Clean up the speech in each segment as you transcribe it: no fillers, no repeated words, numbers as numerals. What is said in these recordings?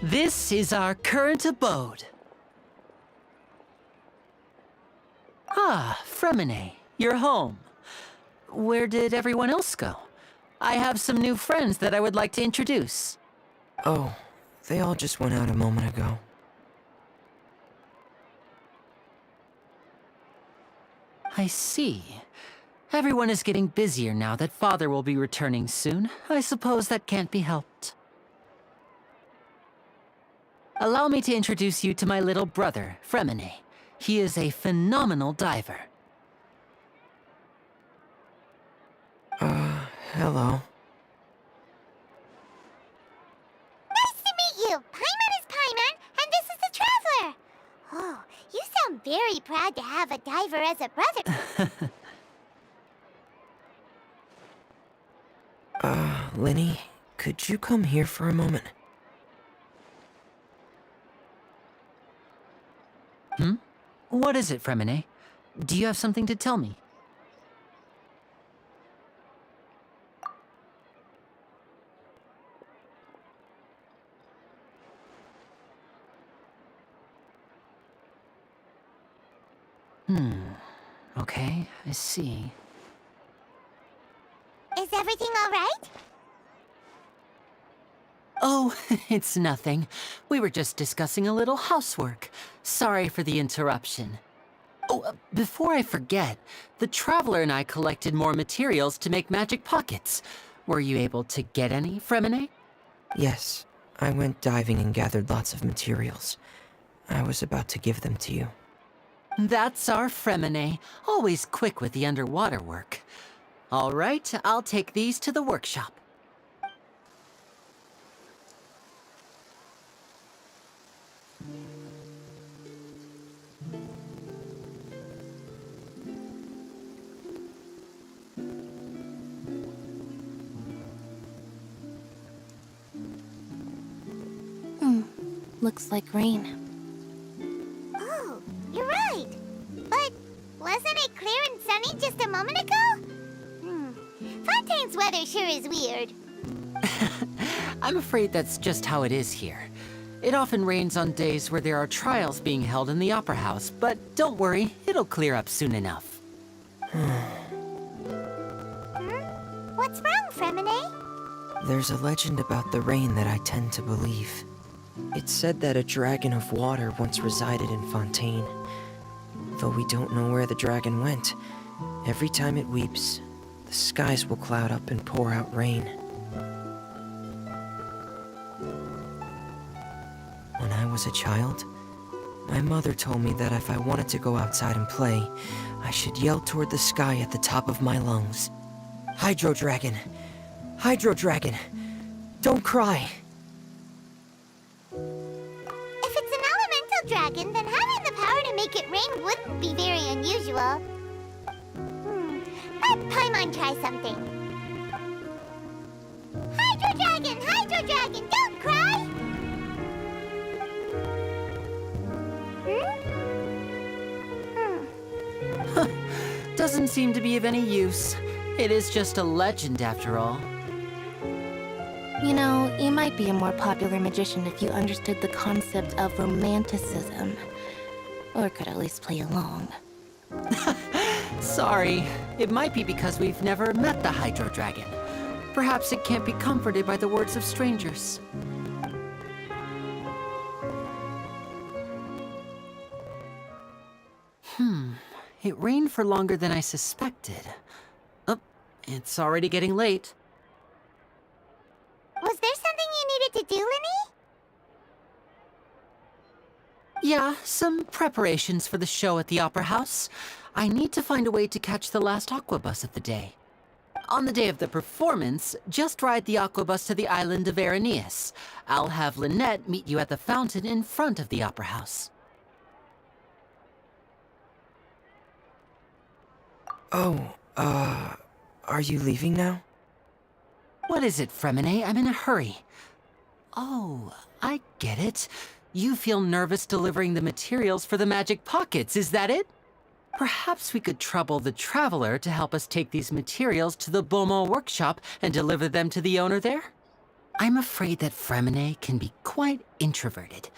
This is our current abode. Ah, Fremine, you're home. Where did everyone else go? I have some new friends that I would like to introduce. Oh, they all just went out a moment ago. I see. Everyone is getting busier now that Father will be returning soon. I suppose that can't be helped. Allow me to introduce you to my little brother, Fremine. He is a phenomenal diver. Hello. Nice to meet you! Paimon is Paimon, and this is the Traveler! Oh, you sound very proud to have a diver as a brother. Linny, could you come here for a moment? What is it, Fremine? Do you have something to tell me? Okay, I see. Is everything all right? Oh, it's nothing. We were just discussing a little housework. Sorry for the interruption. Oh, before I forget, the Traveler and I collected more materials to make magic pockets. Were you able to get any, Fremine? Yes, I went diving and gathered lots of materials. I was about to give them to you. That's our Fremine, always quick with the underwater work. All right, I'll take these to the workshop. Looks like rain. Oh, you're right. But wasn't it clear and sunny just a moment ago? Fontaine's weather sure is weird. I'm afraid that's just how it is here. It often rains on days where there are trials being held in the Opera House, but don't worry, it'll clear up soon enough. What's wrong, Fremine? There's a legend about the rain that I tend to believe. It's said that a dragon of water once resided in Fontaine. Though we don't know where the dragon went, every time it weeps, the skies will cloud up and pour out rain. When I was a child, my mother told me that if I wanted to go outside and play, I should yell toward the sky at the top of my lungs. Hydro Dragon! Hydro Dragon! Don't cry! If it's an elemental dragon, then having the power to make it rain wouldn't be very unusual. Let Paimon try something. Hydro Dragon, don't cry! Doesn't seem to be of any use. It is just a legend after all. You know, you might be a more popular magician if you understood the concept of romanticism. Or could at least play along. Sorry, it might be because we've never met the Hydro Dragon. Perhaps it can't be comforted by the words of strangers. It rained for longer than I suspected. Oh, it's already getting late. Was there something you needed to do, Linny? Yeah, some preparations for the show at the Opera House. I need to find a way to catch the last aquabus of the day. On the day of the performance, just ride the aquabus to the island of Araneus. I'll have Lynette meet you at the fountain in front of the Opera House. Oh, are you leaving now? What is it, Fremine? I'm in a hurry. Oh, I get it. You feel nervous delivering the materials for the magic pockets, is that it? Perhaps we could trouble the traveler to help us take these materials to the Beaumont workshop and deliver them to the owner there? I'm afraid that Fremine can be quite introverted,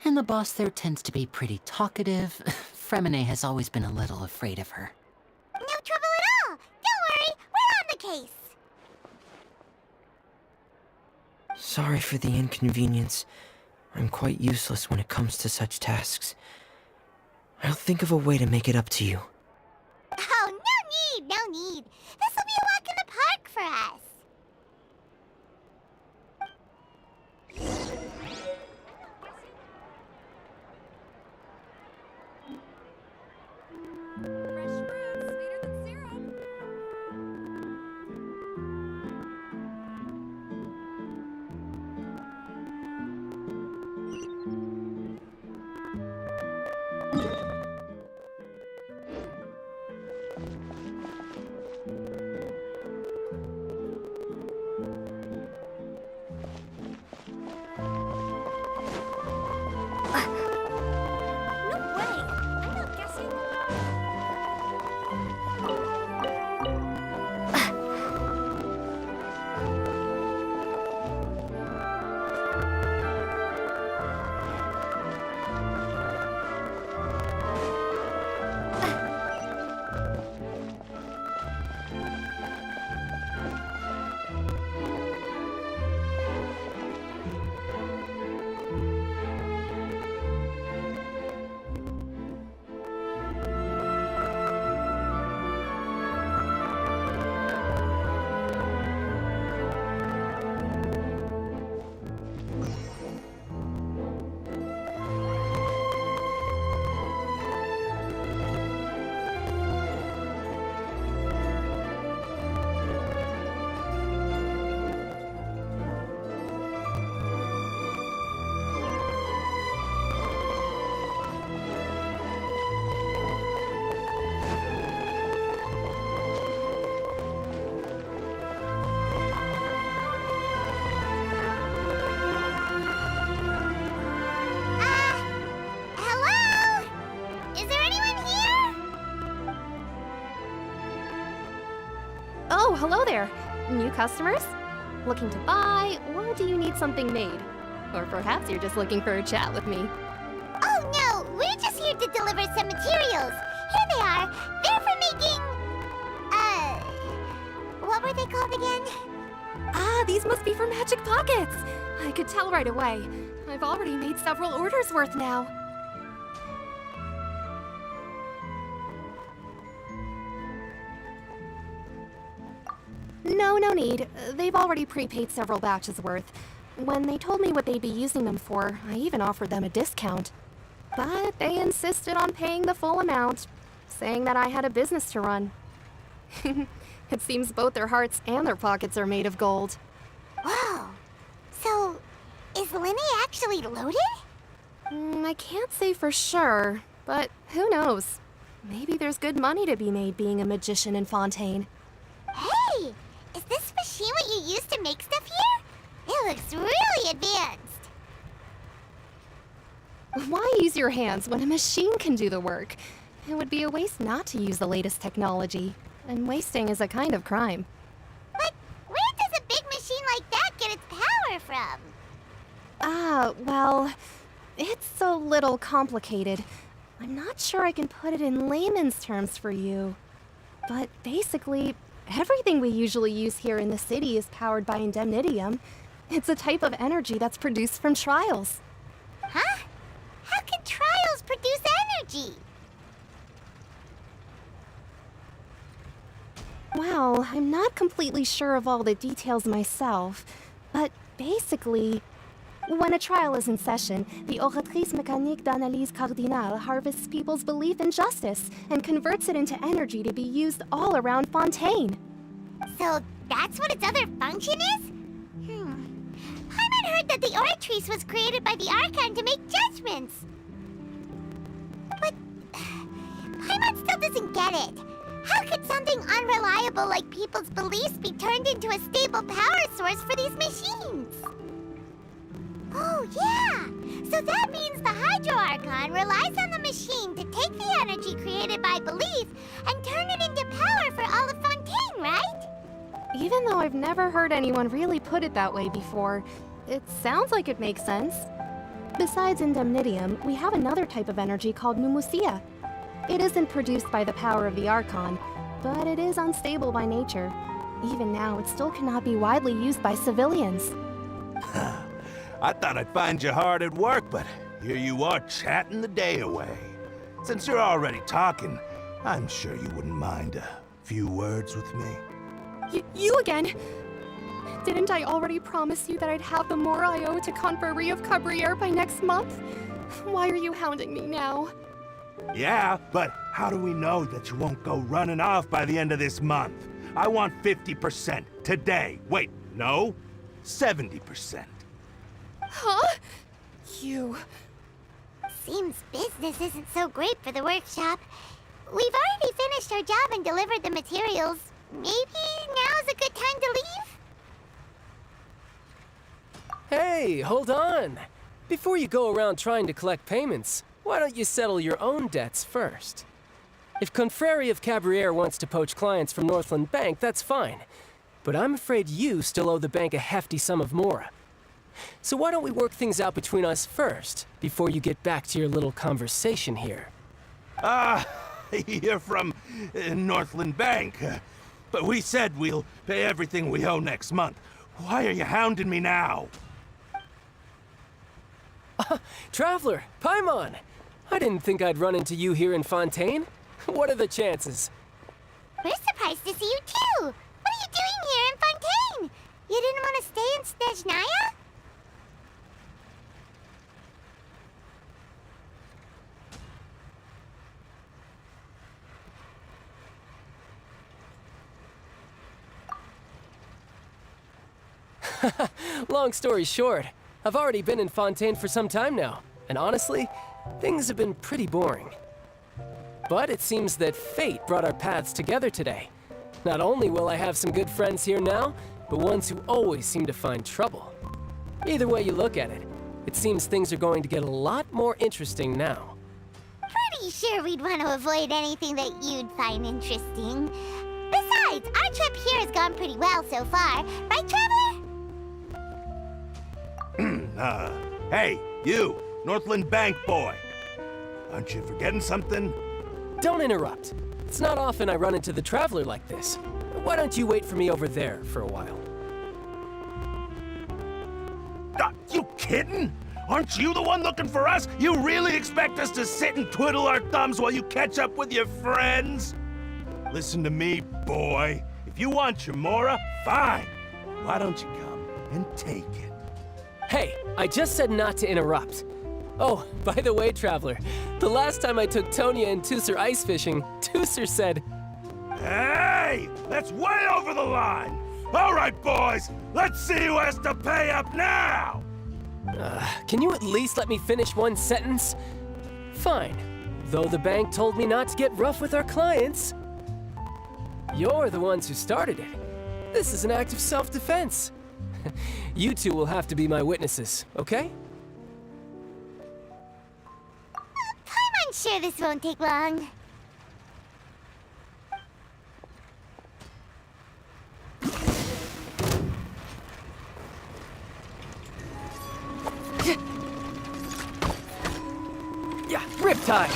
and the boss there tends to be pretty talkative. Fremine has always been a little afraid of her. No trouble at all. Don't worry, we're on the case. Sorry for the inconvenience. I'm quite useless when it comes to such tasks. I'll think of a way to make it up to you. Oh, no need. This will be a walk in the park for us. Fresh fruit, sweeter than syrup. No way! I'm not guessing. Hello? Is there anyone here? Oh, hello there. New customers? Looking to buy, or do you need something made? Or perhaps you're just looking for a chat with me. Oh no, we're just here to deliver some materials. Here they are. They're for making... what were they called again? Ah, these must be for magic pockets. I could tell right away. I've already made several orders worth now. No need. They've already prepaid several batches worth. When they told me what they'd be using them for, I even offered them a discount. But they insisted on paying the full amount, saying that I had a business to run. It seems both their hearts and their pockets are made of gold. Whoa. So, is Lenny actually loaded? I can't say for sure, but who knows? Maybe there's good money to be made being a magician in Fontaine. Hey! Is this machine what you use to make stuff here? It looks really advanced. Why use your hands when a machine can do the work? It would be a waste not to use the latest technology, and wasting is a kind of crime. But where does a big machine like that get its power from? Well, it's a little complicated. I'm not sure I can put it in layman's terms for you. But basically, everything we usually use here in the city is powered by indemnitium. It's a type of energy that's produced from trials. Huh? How can trials produce energy? Well, I'm not completely sure of all the details myself, but basically, when a trial is in session, the Oratrice Mécanique d'Analyse Cardinale harvests people's belief in justice and converts it into energy to be used all around Fontaine. So that's what its other function is? Paimon heard that the Oratrice was created by the Archon to make judgments. But Paimon still doesn't get it. How could something unreliable like people's beliefs be turned into a stable power source for these machines? Oh, yeah! So that means the Hydro Archon relies on the machine to take the energy created by belief and turn it into power for all of Fontaine, right? Even though I've never heard anyone really put it that way before, it sounds like it makes sense. Besides indemnitium, we have another type of energy called pneumosia. It isn't produced by the power of the Archon, but it is unstable by nature. Even now, it still cannot be widely used by civilians. I thought I'd find you hard at work, but here you are chatting the day away. Since you're already talking, I'm sure you wouldn't mind a few words with me. You again? Didn't I already promise you that I'd have the more I owe to Confrérie of Cabriere by next month? Why are you hounding me now? Yeah, but how do we know that you won't go running off by the end of this month? I want 50% today. Wait, no, 70%. Huh? You... Seems business isn't so great for the workshop. We've already finished our job and delivered the materials. Maybe now's a good time to leave? Hey, hold on. Before you go around trying to collect payments, why don't you settle your own debts first? If Confrérie of Cabriere wants to poach clients from Northland Bank, that's fine. But I'm afraid you still owe the bank a hefty sum of mora. So why don't we work things out between us first, before you get back to your little conversation here? You're from Northland Bank. But we said we'll pay everything we owe next month. Why are you hounding me now? Traveler, Paimon! I didn't think I'd run into you here in Fontaine. What are the chances? We're surprised to see you too! What are you doing here in Fontaine? You didn't want to stay in Snezhnaya? Long story short, I've already been in Fontaine for some time now, and honestly, things have been pretty boring. But it seems that fate brought our paths together today. Not only will I have some good friends here now, but ones who always seem to find trouble. Either way you look at it, it seems things are going to get a lot more interesting now. Pretty sure we'd want to avoid anything that you'd find interesting. Besides, our trip here has gone pretty well so far, right, Traveler? Hey, you, Northland Bank boy. Aren't you forgetting something? Don't interrupt. It's not often I run into the Traveler like this. Why don't you wait for me over there for a while? You kidding? Aren't you the one looking for us? You really expect us to sit and twiddle our thumbs while you catch up with your friends? Listen to me, boy. If you want your mora, fine. Why don't you come and take it? Hey, I just said not to interrupt. Oh, by the way, Traveler, the last time I took Tonya and Tusser ice fishing, Tusser said, Hey! That's way over the line! All right, boys, let's see who has to pay up now! can you at least let me finish one sentence? Fine, though the bank told me not to get rough with our clients. You're the ones who started it. This is an act of self-defense. You two will have to be my witnesses, okay? I'm sure this won't take long. Yeah, Riptide!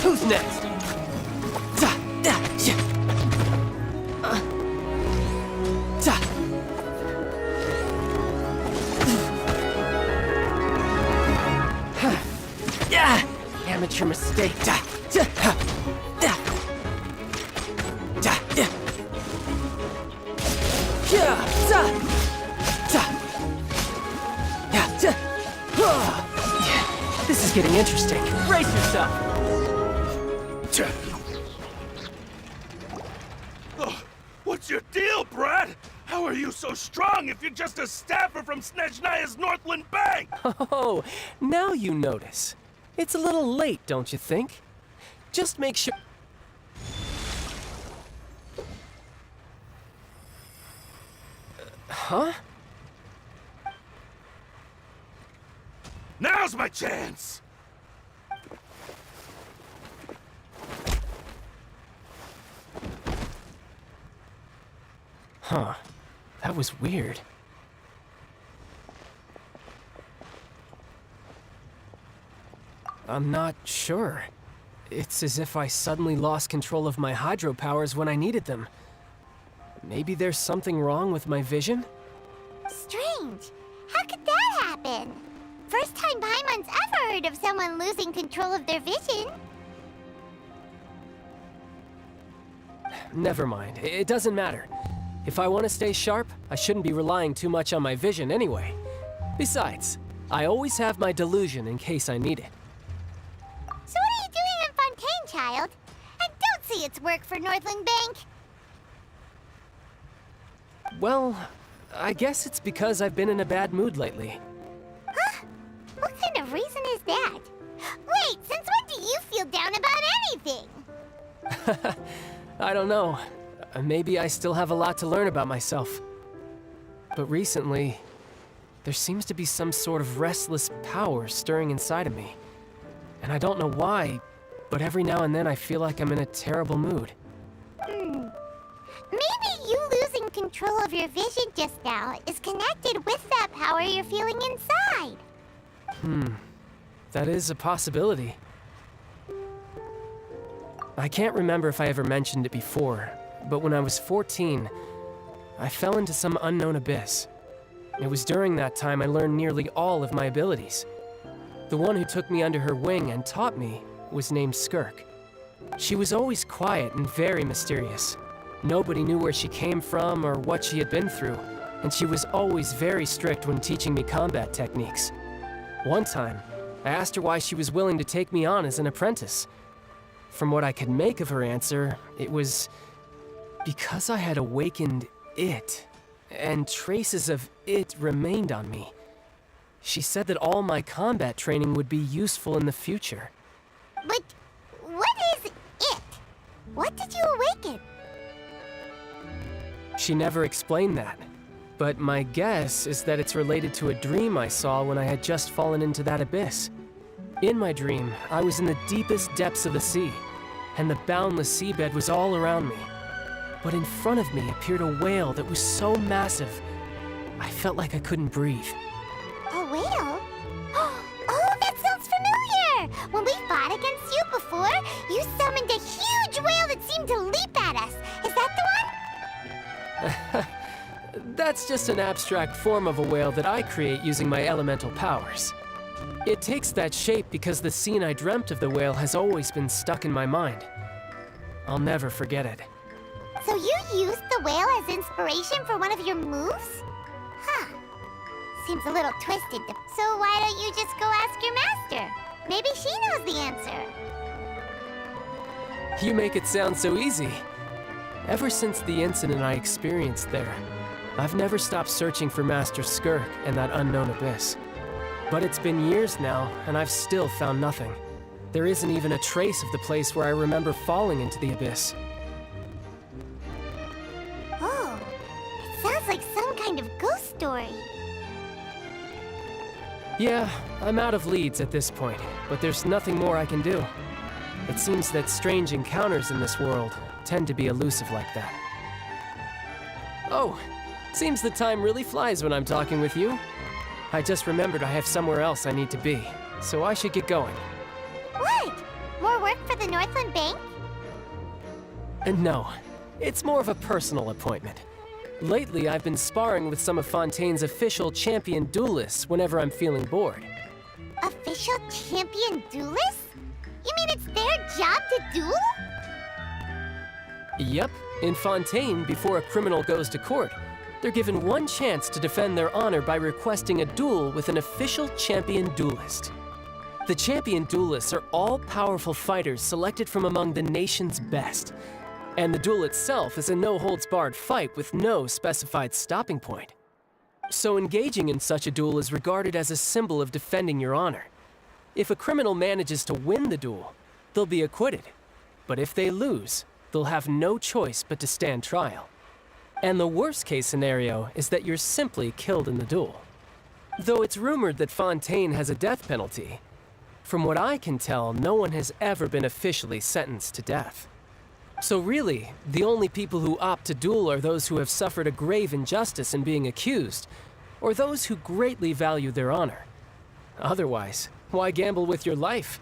Who's next? Amateur mistake. This is getting interesting. Brace yourself. What's your deal, Brad? How are you so strong if you're just a staffer from Snezhnaya's Northland Bank? Oh, now you notice. It's a little late, don't you think? Just make sure... Huh? Now's my chance! Huh. That was weird. I'm not sure. It's as if I suddenly lost control of my hydro powers when I needed them. Maybe there's something wrong with my vision? Strange. How could that happen? First time Paimon's ever heard of someone losing control of their vision. Never mind. It doesn't matter. If I want to stay sharp, I shouldn't be relying too much on my vision anyway. Besides, I always have my delusion in case I need it. So what are you doing in Fontaine, child? And don't say it's work for Northland Bank. Well, I guess it's because I've been in a bad mood lately. Huh? What kind of reason is that? Wait, since when do you feel down about anything? I don't know. Maybe I still have a lot to learn about myself. But recently, there seems to be some sort of restless power stirring inside of me. And I don't know why, but every now and then I feel like I'm in a terrible mood. Maybe you losing control of your vision just now is connected with that power you're feeling inside. That is a possibility. I can't remember if I ever mentioned it before, but when I was 14, I fell into some unknown abyss. It was during that time I learned nearly all of my abilities. The one who took me under her wing and taught me was named Skirk. She was always quiet and very mysterious. Nobody knew where she came from or what she had been through, and she was always very strict when teaching me combat techniques. One time, I asked her why she was willing to take me on as an apprentice. From what I could make of her answer, it was because I had awakened it, and traces of it remained on me. She said that all my combat training would be useful in the future. But what is it? What did you awaken? She never explained that, but my guess is that it's related to a dream I saw when I had just fallen into that abyss. In my dream, I was in the deepest depths of the sea, and the boundless seabed was all around me. But in front of me appeared a whale that was so massive, I felt like I couldn't breathe. A whale? Oh, that sounds familiar! When we fought against you before, you summoned a huge whale that seemed to leap at us. Is that the one? That's just an abstract form of a whale that I create using my elemental powers. It takes that shape because the scene I dreamt of the whale has always been stuck in my mind. I'll never forget it. So you used the whale as inspiration for one of your moves? Huh. Seems a little twisted. So why don't you just go ask your master? Maybe she knows the answer. You make it sound so easy. Ever since the incident I experienced there, I've never stopped searching for Master Skirk and that unknown abyss. But it's been years now, and I've still found nothing. There isn't even a trace of the place where I remember falling into the abyss. Oh, it sounds like some kind of ghost story. Yeah, I'm out of leads at this point, but there's nothing more I can do. It seems that strange encounters in this world tend to be elusive like that. Oh, seems the time really flies when I'm talking with you. I just remembered I have somewhere else I need to be, so I should get going. What? More work for the Northland Bank? And no, it's more of a personal appointment. Lately, I've been sparring with some of Fontaine's official champion duelists whenever I'm feeling bored. Official champion duelists? You mean it's their job to duel? Yep, in Fontaine, before a criminal goes to court, they're given one chance to defend their honor by requesting a duel with an official champion duelist. The champion duelists are all-powerful fighters selected from among the nation's best. And the duel itself is a no-holds-barred fight with no specified stopping point. So engaging in such a duel is regarded as a symbol of defending your honor. If a criminal manages to win the duel, they'll be acquitted. But if they lose, they'll have no choice but to stand trial. And the worst case scenario is that you're simply killed in the duel. Though it's rumored that Fontaine has a death penalty, from what I can tell, no one has ever been officially sentenced to death. So really, the only people who opt to duel are those who have suffered a grave injustice in being accused, or those who greatly value their honor. Otherwise, why gamble with your life?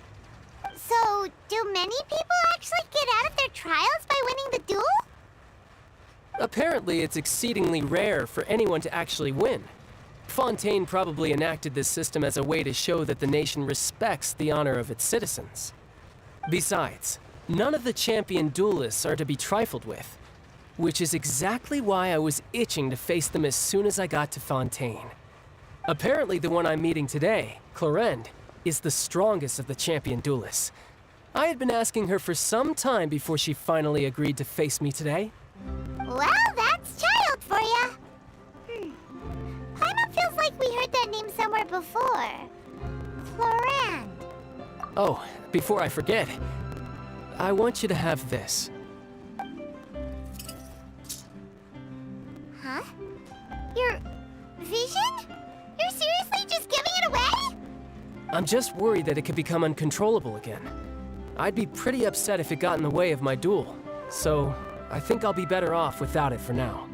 So, do many people actually get out of their trials by winning the duel? Apparently, it's exceedingly rare for anyone to actually win. Fontaine probably enacted this system as a way to show that the nation respects the honor of its citizens. Besides, none of the champion duelists are to be trifled with, which is exactly why I was itching to face them as soon as I got to Fontaine. Apparently, the one I'm meeting today, Clorinde, is the strongest of the champion duelists. I had been asking her for some time before she finally agreed to face me today. Well, that's child for ya. Paimon feels like we heard that name somewhere before. Clorinde. Oh, before I forget, I want you to have this. Huh? Your vision? You're seriously just giving it away? I'm just worried that it could become uncontrollable again. I'd be pretty upset if it got in the way of my duel, so I think I'll be better off without it for now.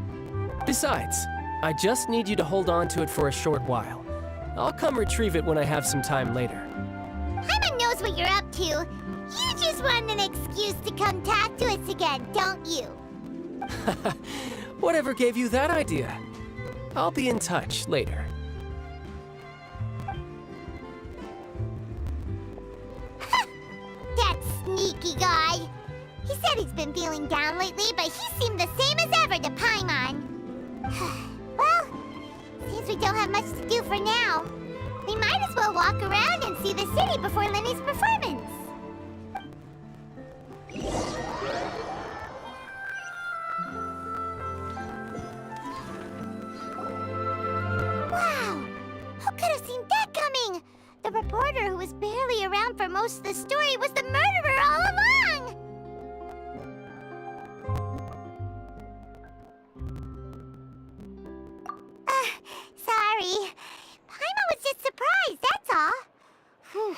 Besides, I just need you to hold on to it for a short while. I'll come retrieve it when I have some time later. Paimon knows what you're up to. You just want an excuse to come talk to us again, don't you? Whatever gave you that idea? I'll be in touch later. That sneaky guy. He said he's been feeling down lately, but he seemed the same as ever to Paimon. Well, since we don't have much to do for now, we might as well walk around and see the city before Lenny's performance. Wow! Who could have seen that coming? The reporter who was barely around for most of the story was the murderer all along! Sorry. Paimon was just surprised, that's all. Whew.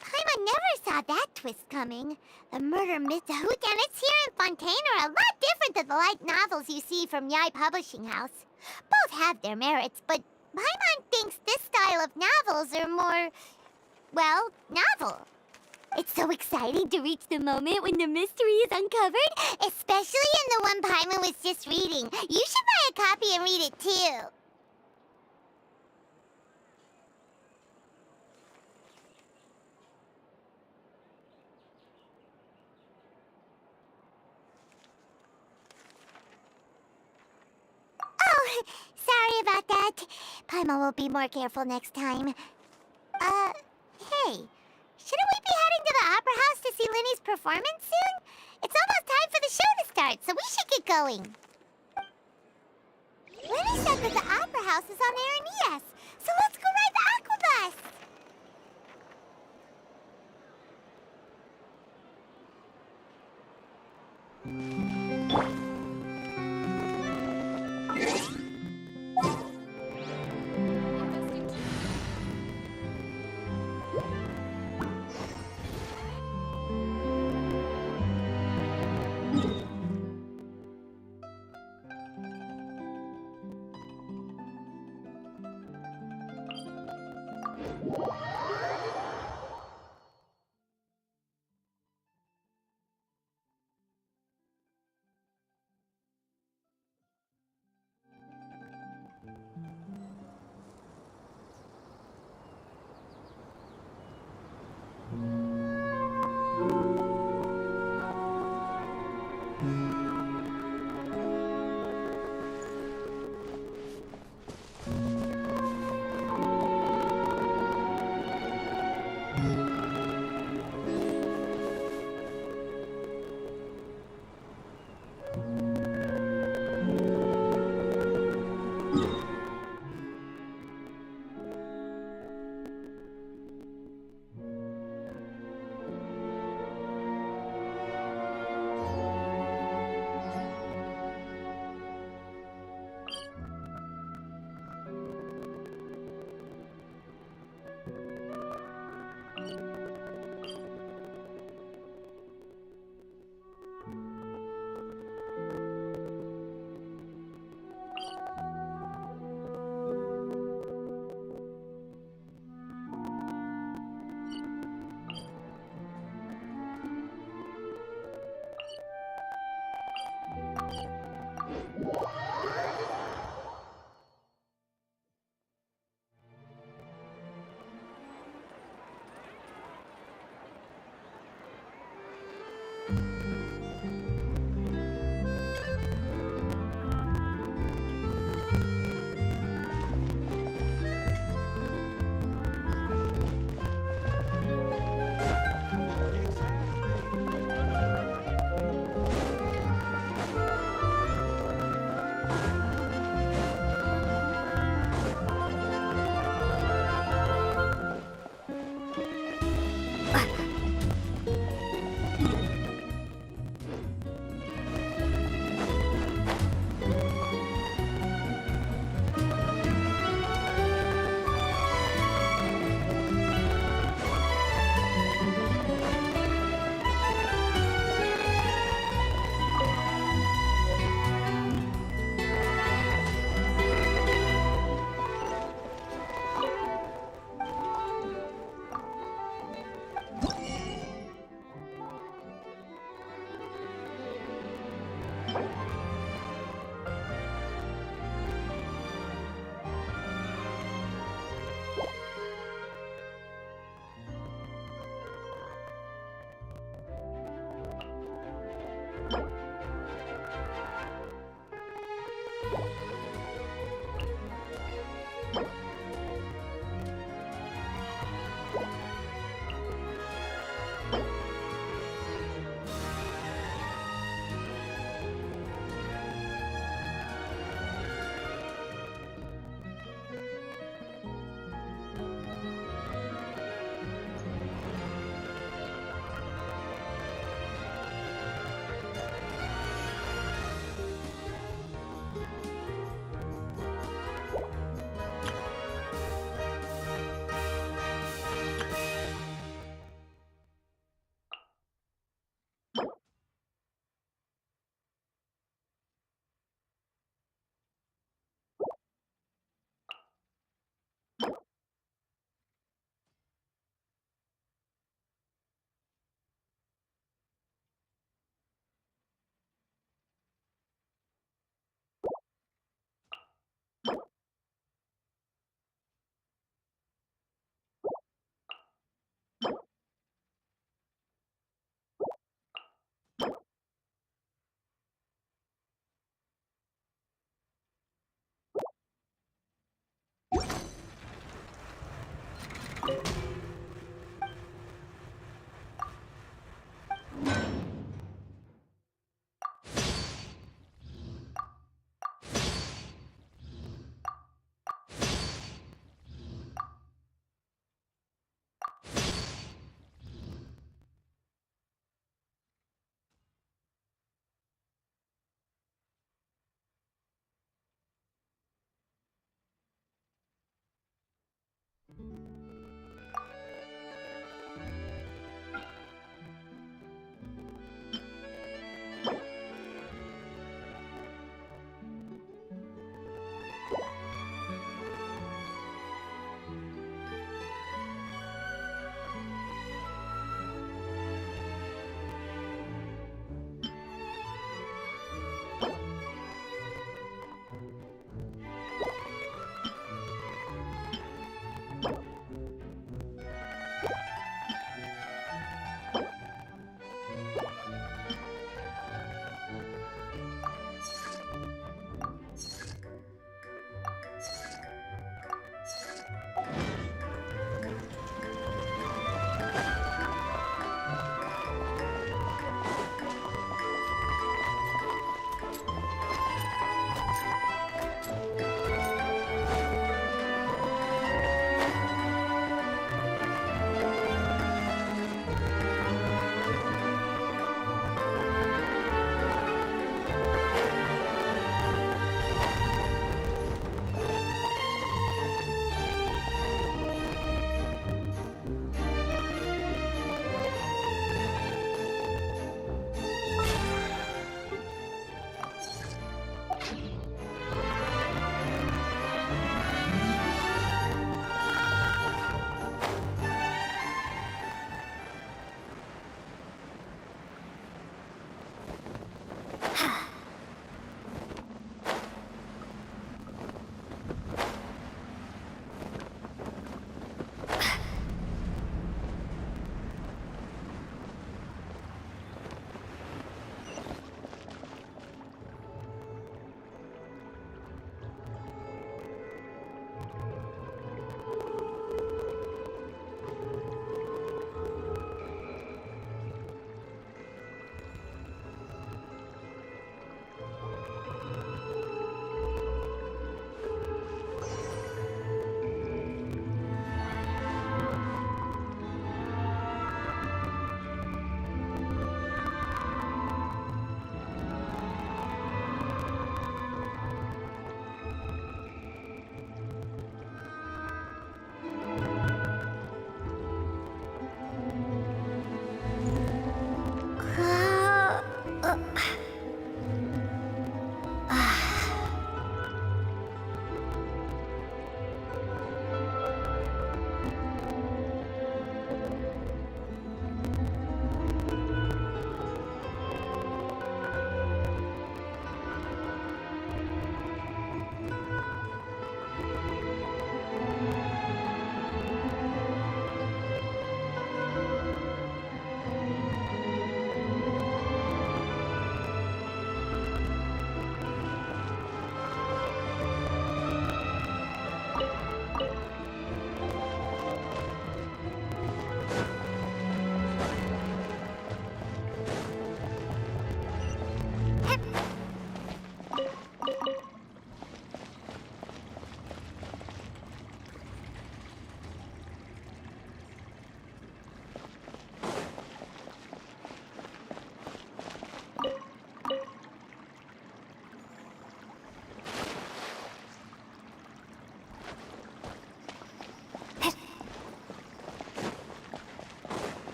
Paimon never saw that twist coming. The murder myth whodunits here in Fontaine are a lot different than the light novels you see from Yai Publishing House. Both have their merits, but Paimon thinks this style of novels are more, well, novel. It's so exciting to reach the moment when the mystery is uncovered, especially in the one Paimon was just reading. You should buy a copy and read it too. Oh, sorry about that. Paimon will be more careful next time. Hey, shouldn't we be heading to the Opera House to see Lenny's performance soon? It's almost time for the show to start, so we should get going. Lenny said that the Opera House is on Aranias, so let's go ride the Aquabus!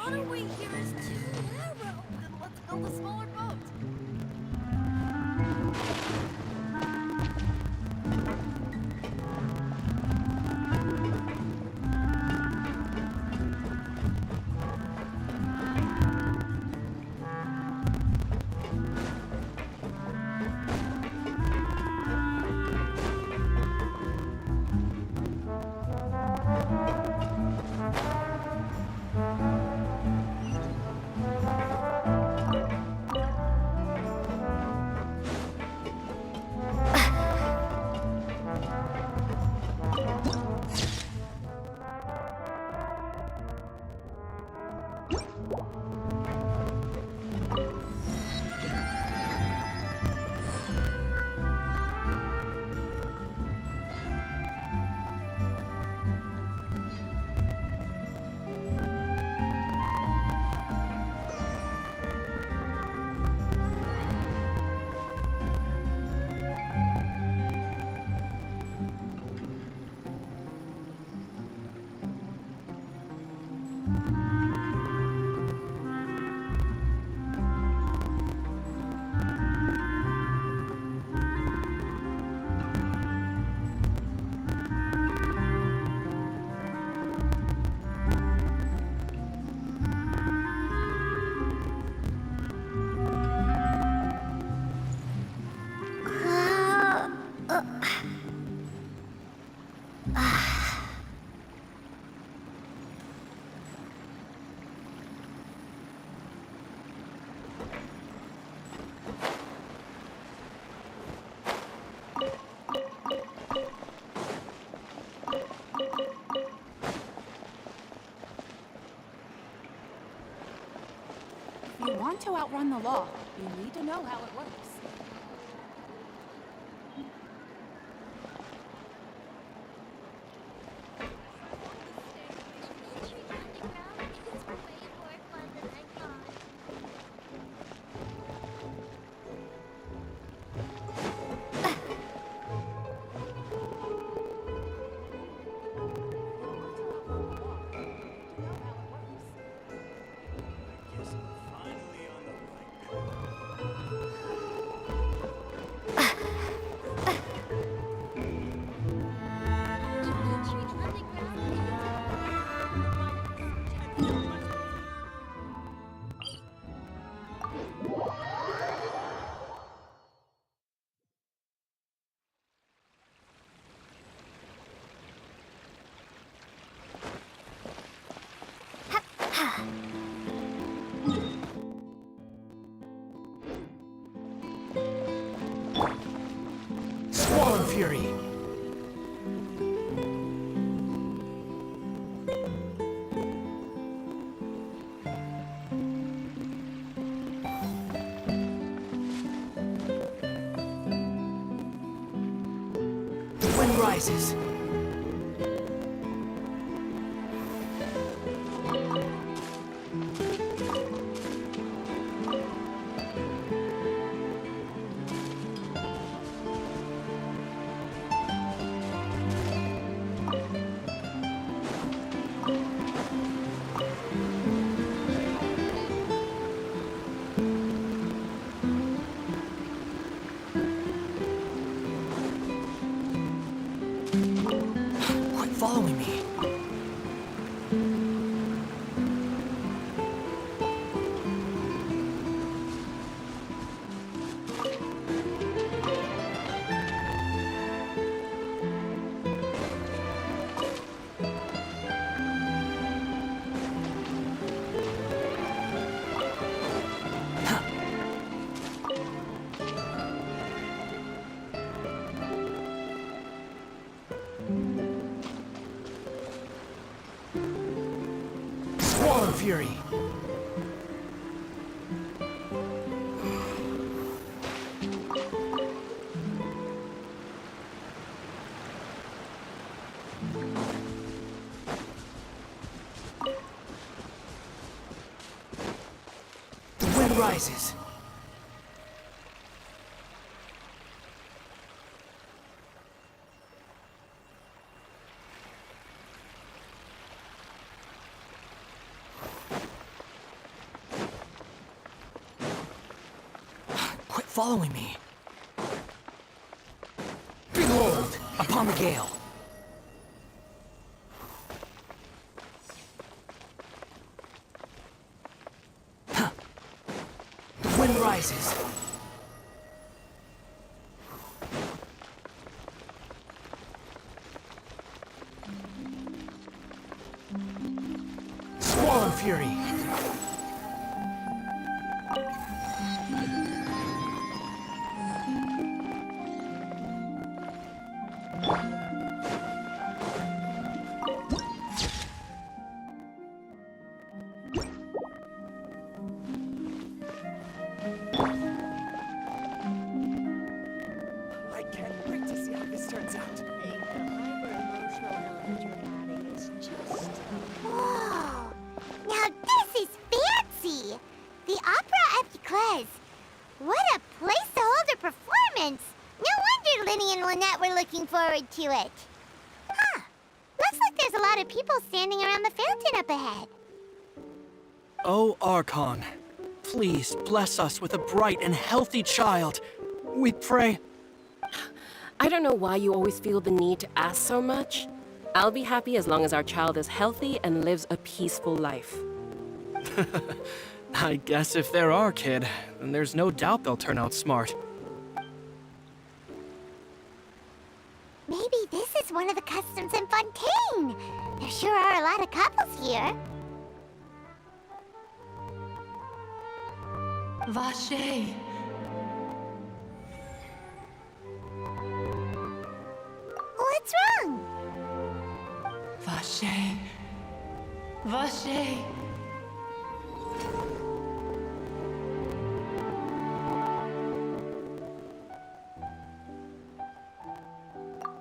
waterway here is too narrow. Then let's build a smaller boat. If you want to outrun the law, you need to know how it works. Squall Fury! The wind rises. following me. Fury. The wind rises. Following me. Behold, upon the gale. Huh. The wind rises. Swallow Fury. I can't wait to see how this turns out. Whoa! Now this is fancy! The Opera Epiclese. What a place to hold a performance! No wonder Linny and Lynette were looking forward to it. Huh. Looks like there's a lot of people standing around the fountain up ahead. O Archon, please bless us with a bright and healthy child. We pray. I don't know why you always feel the need to ask so much. I'll be happy as long as our child is healthy and lives a peaceful life. I guess if they're our kid, then there's no doubt they'll turn out smart. Maybe this is one of the customs in Fontaine. There sure are a lot of couples here. Vache. What's wrong? Vache. Vache.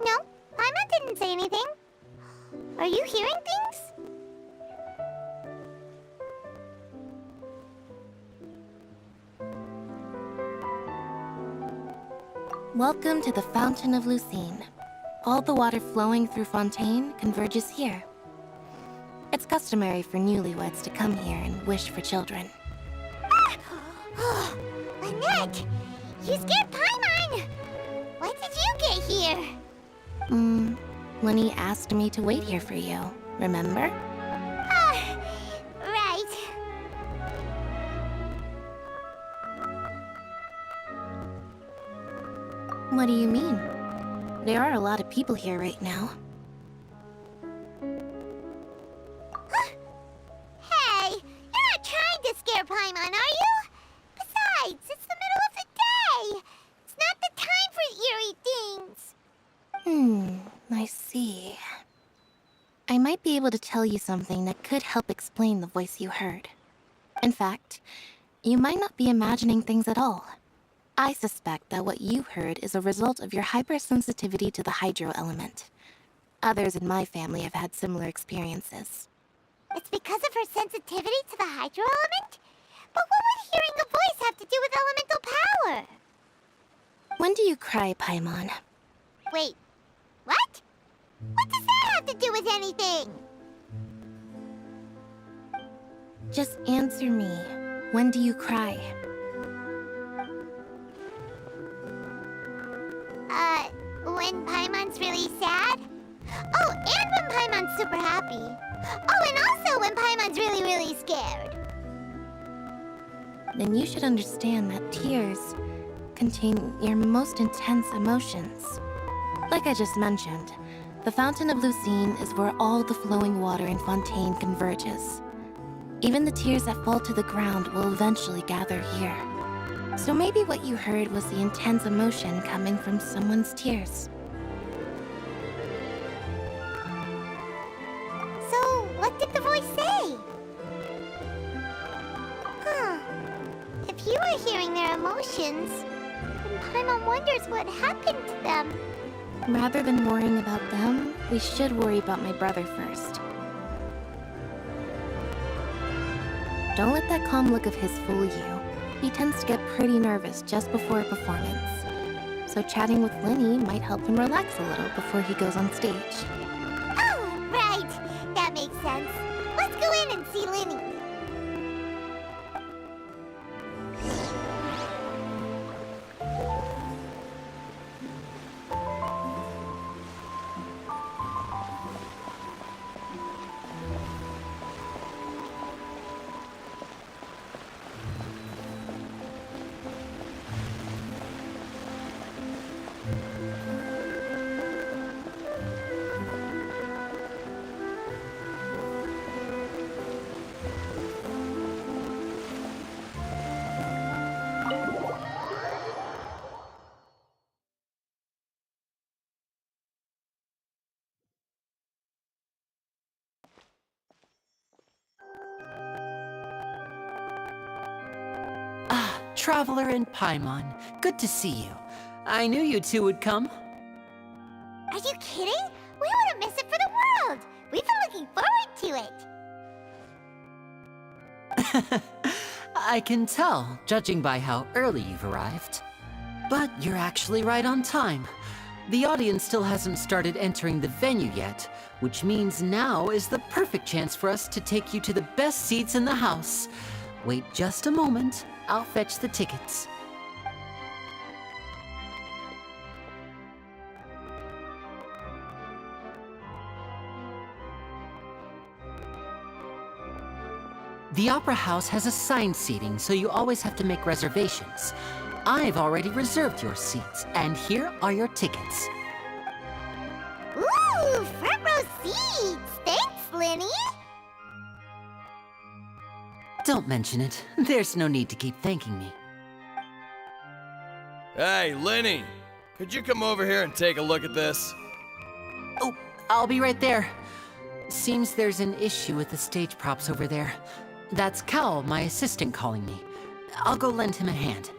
No, Paimon didn't say anything. Are you hearing things? Welcome to the Fountain of Lucine. All the water flowing through Fontaine converges here. It's customary for newlyweds to come here and wish for children. Lynette! You scared Paimon! When did you get here? Lenny asked me to wait here for you, remember? Right. What do you mean? There are a lot of people here right now. Hey, you're not trying to scare Paimon, are you? Besides, it's the middle of the day. It's not the time for eerie things. I see. I might be able to tell you something that could help explain the voice you heard. In fact, you might not be imagining things at all. I suspect that what you heard is a result of your hypersensitivity to the hydro element. Others in my family have had similar experiences. It's because of her sensitivity to the hydro element? But what would hearing a voice have to do with elemental power? When do you cry, Paimon? Wait, what? What does that have to do with anything? Just answer me. When do you cry? When Paimon's really sad? Oh, and when Paimon's super happy. Oh, and also when Paimon's really, really scared. Then you should understand that tears contain your most intense emotions. Like I just mentioned, the Fountain of Lucine is where all the flowing water in Fontaine converges. Even the tears that fall to the ground will eventually gather here. So maybe what you heard was the intense emotion coming from someone's tears. So, what did the voice say? Huh. If you were hearing their emotions, then Paimon wonders what happened to them. Rather than worrying about them, we should worry about my brother first. Don't let that calm look of his fool you. He tends to get pretty nervous just before a performance. So chatting with Linny might help him relax a little before he goes on stage. Oh, right. That makes sense. Let's go in and see Linny. Traveler and Paimon, good to see you. I knew you two would come. Are you kidding? We wouldn't miss it for the world. We've been looking forward to it. I can tell, judging by how early you've arrived. But you're actually right on time. The audience still hasn't started entering the venue yet, which means now is the perfect chance for us to take you to the best seats in the house. Wait just a moment. I'll fetch the tickets. The Opera House has assigned seating, so you always have to make reservations. I've already reserved your seats, and here are your tickets. Ooh, front row seats! Thanks, Linny! Don't mention it. There's no need to keep thanking me. Hey, Linny! Could you come over here and take a look at this? Oh, I'll be right there. Seems there's an issue with the stage props over there. That's Cal, my assistant, calling me. I'll go lend him a hand.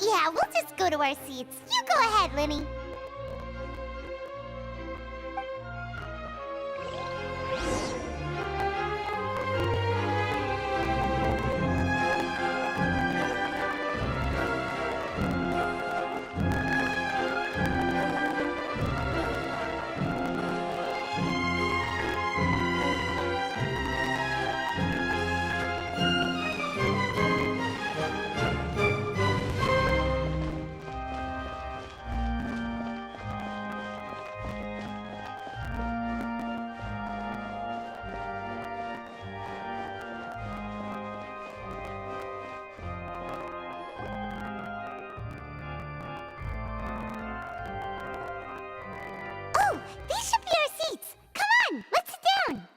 Yeah, we'll just go to our seats. You go ahead, Linny. Oh, these should be our seats. Come on, let's sit down.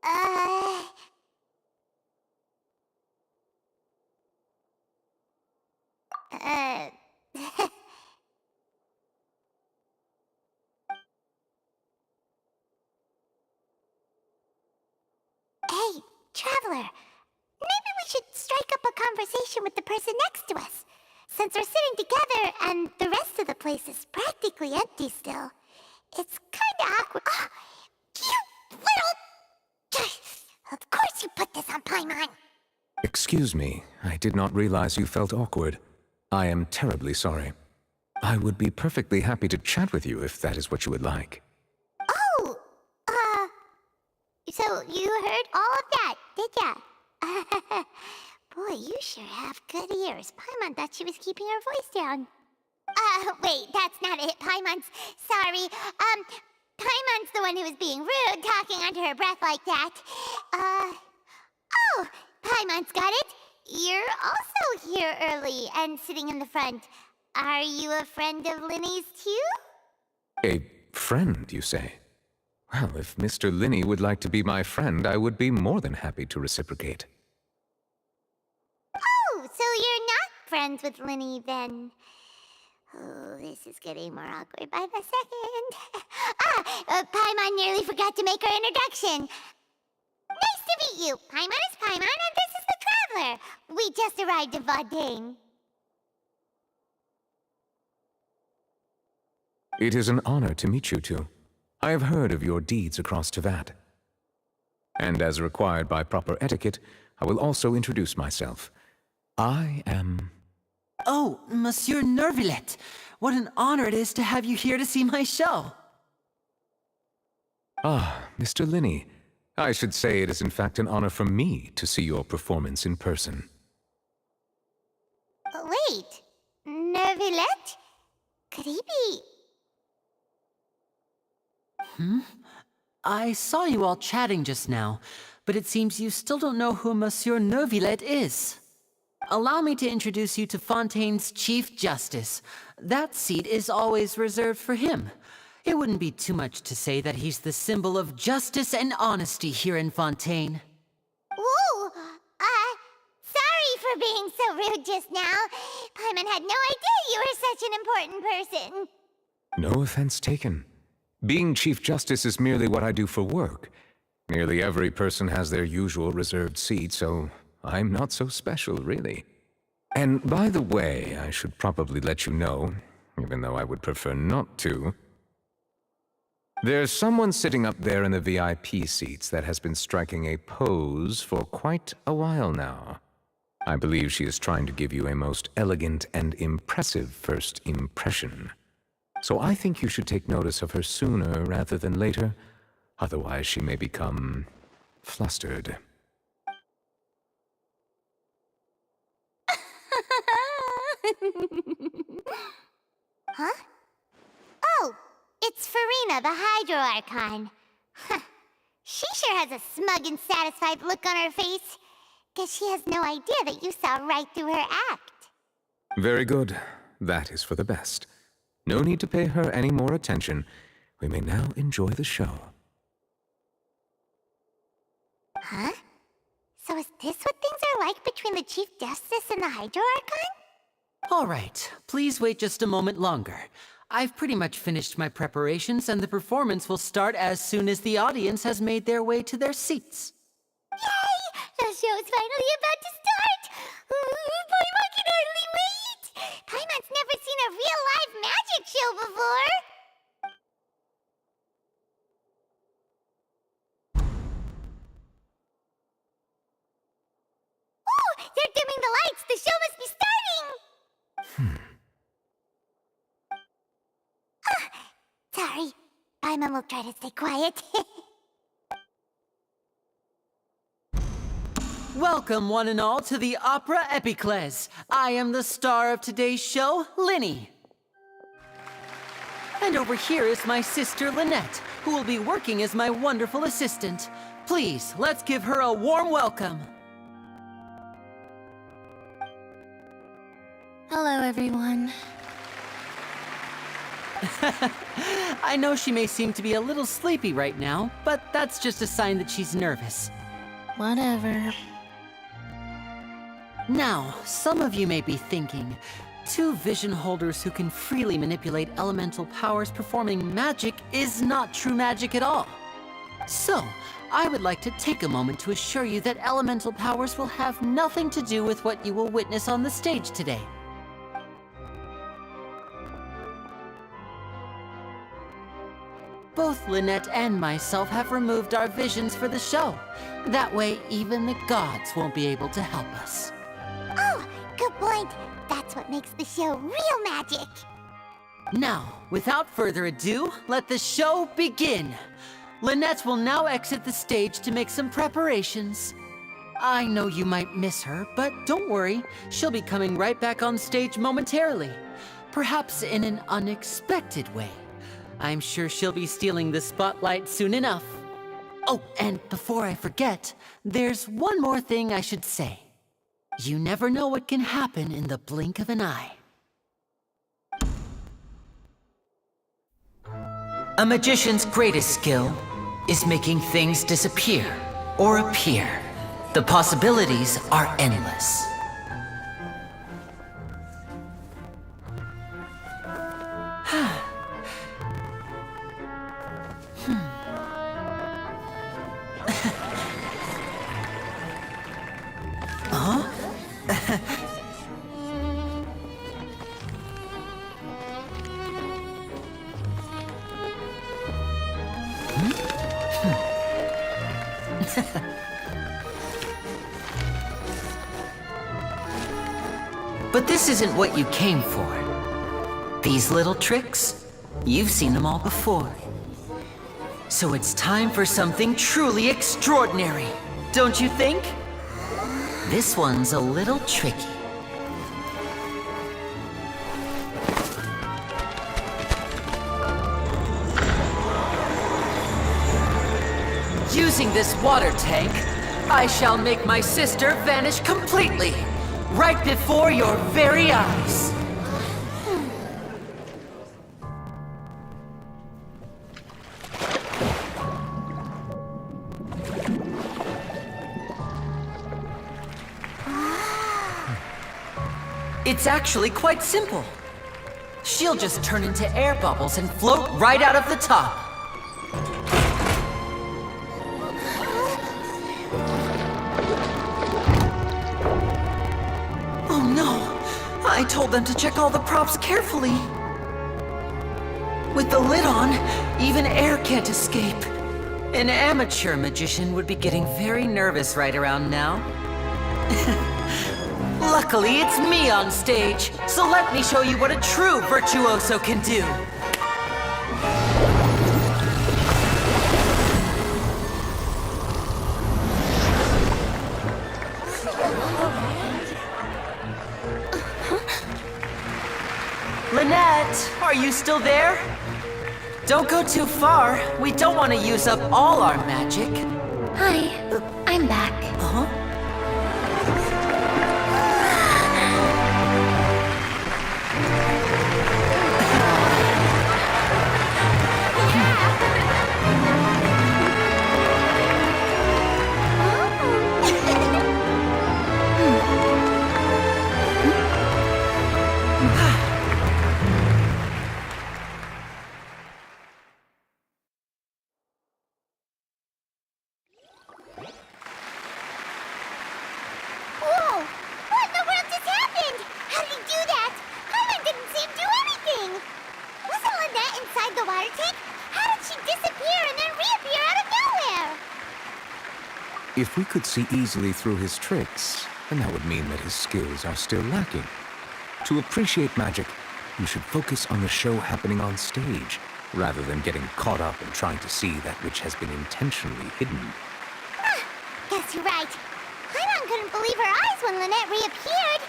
Uh... Uh... Hey, Traveler. Maybe we should strike up a conversation with the person next to us. Since we're sitting together and the rest of the place is practically empty still. It's kinda awkward. Oh, you little... Of course you put this on Paimon. Excuse me, I did not realize you felt awkward. I am terribly sorry. I would be perfectly happy to chat with you if that is what you would like. Oh, so you heard all of that, did ya? Boy, you sure have good ears. Paimon thought she was keeping her voice down. Wait, that's not it, Paimon's. Sorry. Paimon's the one who was being rude, talking under her breath like that. Oh, Paimon's got it. You're also here early and sitting in the front. Are you a friend of Linny's too? A friend, you say? Well, if Mr. Linney would like to be my friend, I would be more than happy to reciprocate. Oh, so you're not friends with Linny then? Oh, this is getting more awkward by the second. Paimon nearly forgot to make her introduction. Nice to meet you. Paimon is Paimon, and this is the Traveler. We just arrived in Fontaine. It is an honor to meet you two. I have heard of your deeds across Tevat. And as required by proper etiquette, I will also introduce myself. I am... Oh, Monsieur Nervillet. What an honor it is to have you here to see my show. Ah, Mr. Linney. I should say it is in fact an honor for me to see your performance in person. Wait, Nervillet? Could he be... I saw you all chatting just now, but it seems you still don't know who Monsieur Nervillet is. Allow me to introduce you to Fontaine's Chief Justice. That seat is always reserved for him. It wouldn't be too much to say that he's the symbol of justice and honesty here in Fontaine. Whoa! Sorry for being so rude just now. Paimon had no idea you were such an important person. No offense taken. Being Chief Justice is merely what I do for work. Nearly every person has their usual reserved seat, so I'm not so special, really. And by the way, I should probably let you know, even though I would prefer not to. There's someone sitting up there in the VIP seats that has been striking a pose for quite a while now. I believe she is trying to give you a most elegant and impressive first impression. So I think you should take notice of her sooner rather than later. Otherwise, she may become flustered. Huh? Oh, it's Farina, the Hydro Archon. She sure has a smug and satisfied look on her face. Guess she has no idea that you saw right through her act. Very good. That is for the best. No need to pay her any more attention. We may now enjoy the show. Huh? So is this what things are like between the Chief Justice and the Hydro Archon? All right, please wait just a moment longer. I've pretty much finished my preparations, and the performance will start as soon as the audience has made their way to their seats. Yay! The show's finally about to start! Paimon can hardly wait! Paimon's never seen a real live magic show before! Oh! They're dimming the lights! The show must be starting! Sorry. Paimon will try to stay quiet. Welcome, one and all, to the Opera Epiclese. I am the star of today's show, Linny. And over here is my sister, Lynette, who will be working as my wonderful assistant. Please, let's give her a warm welcome. Hello, everyone. I know she may seem to be a little sleepy right now, but that's just a sign that she's nervous. Whatever. Now, some of you may be thinking, two vision holders who can freely manipulate elemental powers performing magic is not true magic at all. So, I would like to take a moment to assure you that elemental powers will have nothing to do with what you will witness on the stage today. Both Lynette and myself have removed our visions for the show. That way, even the gods won't be able to help us. Oh, good point. That's what makes the show real magic. Now, without further ado, let the show begin. Lynette will now exit the stage to make some preparations. I know you might miss her, but don't worry, she'll be coming right back on stage momentarily. Perhaps in an unexpected way. I'm sure she'll be stealing the spotlight soon enough. Oh, and before I forget, there's one more thing I should say. You never know what can happen in the blink of an eye. A magician's greatest skill is making things disappear or appear. The possibilities are endless. But this isn't what you came for. These little tricks, you've seen them all before. So it's time for something truly extraordinary, don't you think? This one's a little tricky. Using this water tank, I shall make my sister vanish completely, right before your very eyes. It's actually quite simple. She'll just turn into air bubbles and float right out of the top. Oh no! I told them to check all the props carefully. With the lid on, even air can't escape. An amateur magician would be getting very nervous right around now. Luckily, it's me on stage, so let me show you what a true virtuoso can do. Lynette, are you still there? Don't go too far. We don't want to use up all our magic. Hi, I'm back. Huh? Whoa! What in the world just happened? How did he do that? Carmen didn't see him do anything. Wasn't Lynette inside the water tank? How did she disappear and then reappear out of nowhere? If we could see easily through his tricks, then that would mean that his skills are still lacking. To appreciate magic, you should focus on the show happening on stage, rather than getting caught up in trying to see that which has been intentionally hidden. Guess you're right. Paimon couldn't believe her eyes when Lynette reappeared.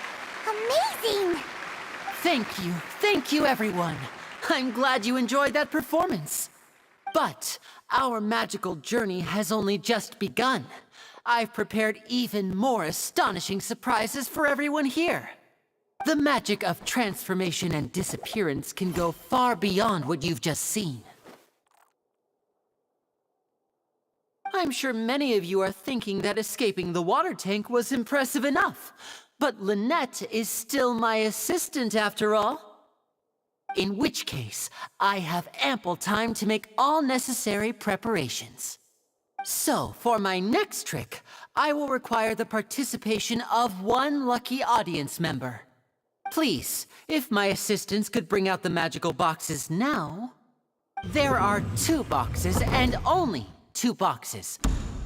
Amazing! Thank you everyone. I'm glad you enjoyed that performance. But our magical journey has only just begun. I've prepared even more astonishing surprises for everyone here. The magic of transformation and disappearance can go far beyond what you've just seen. I'm sure many of you are thinking that escaping the water tank was impressive enough, but Lynette is still my assistant after all. In which case, I have ample time to make all necessary preparations. So, for my next trick, I will require the participation of one lucky audience member. Please, if my assistants could bring out the magical boxes now. There are 2 boxes and only 2 boxes.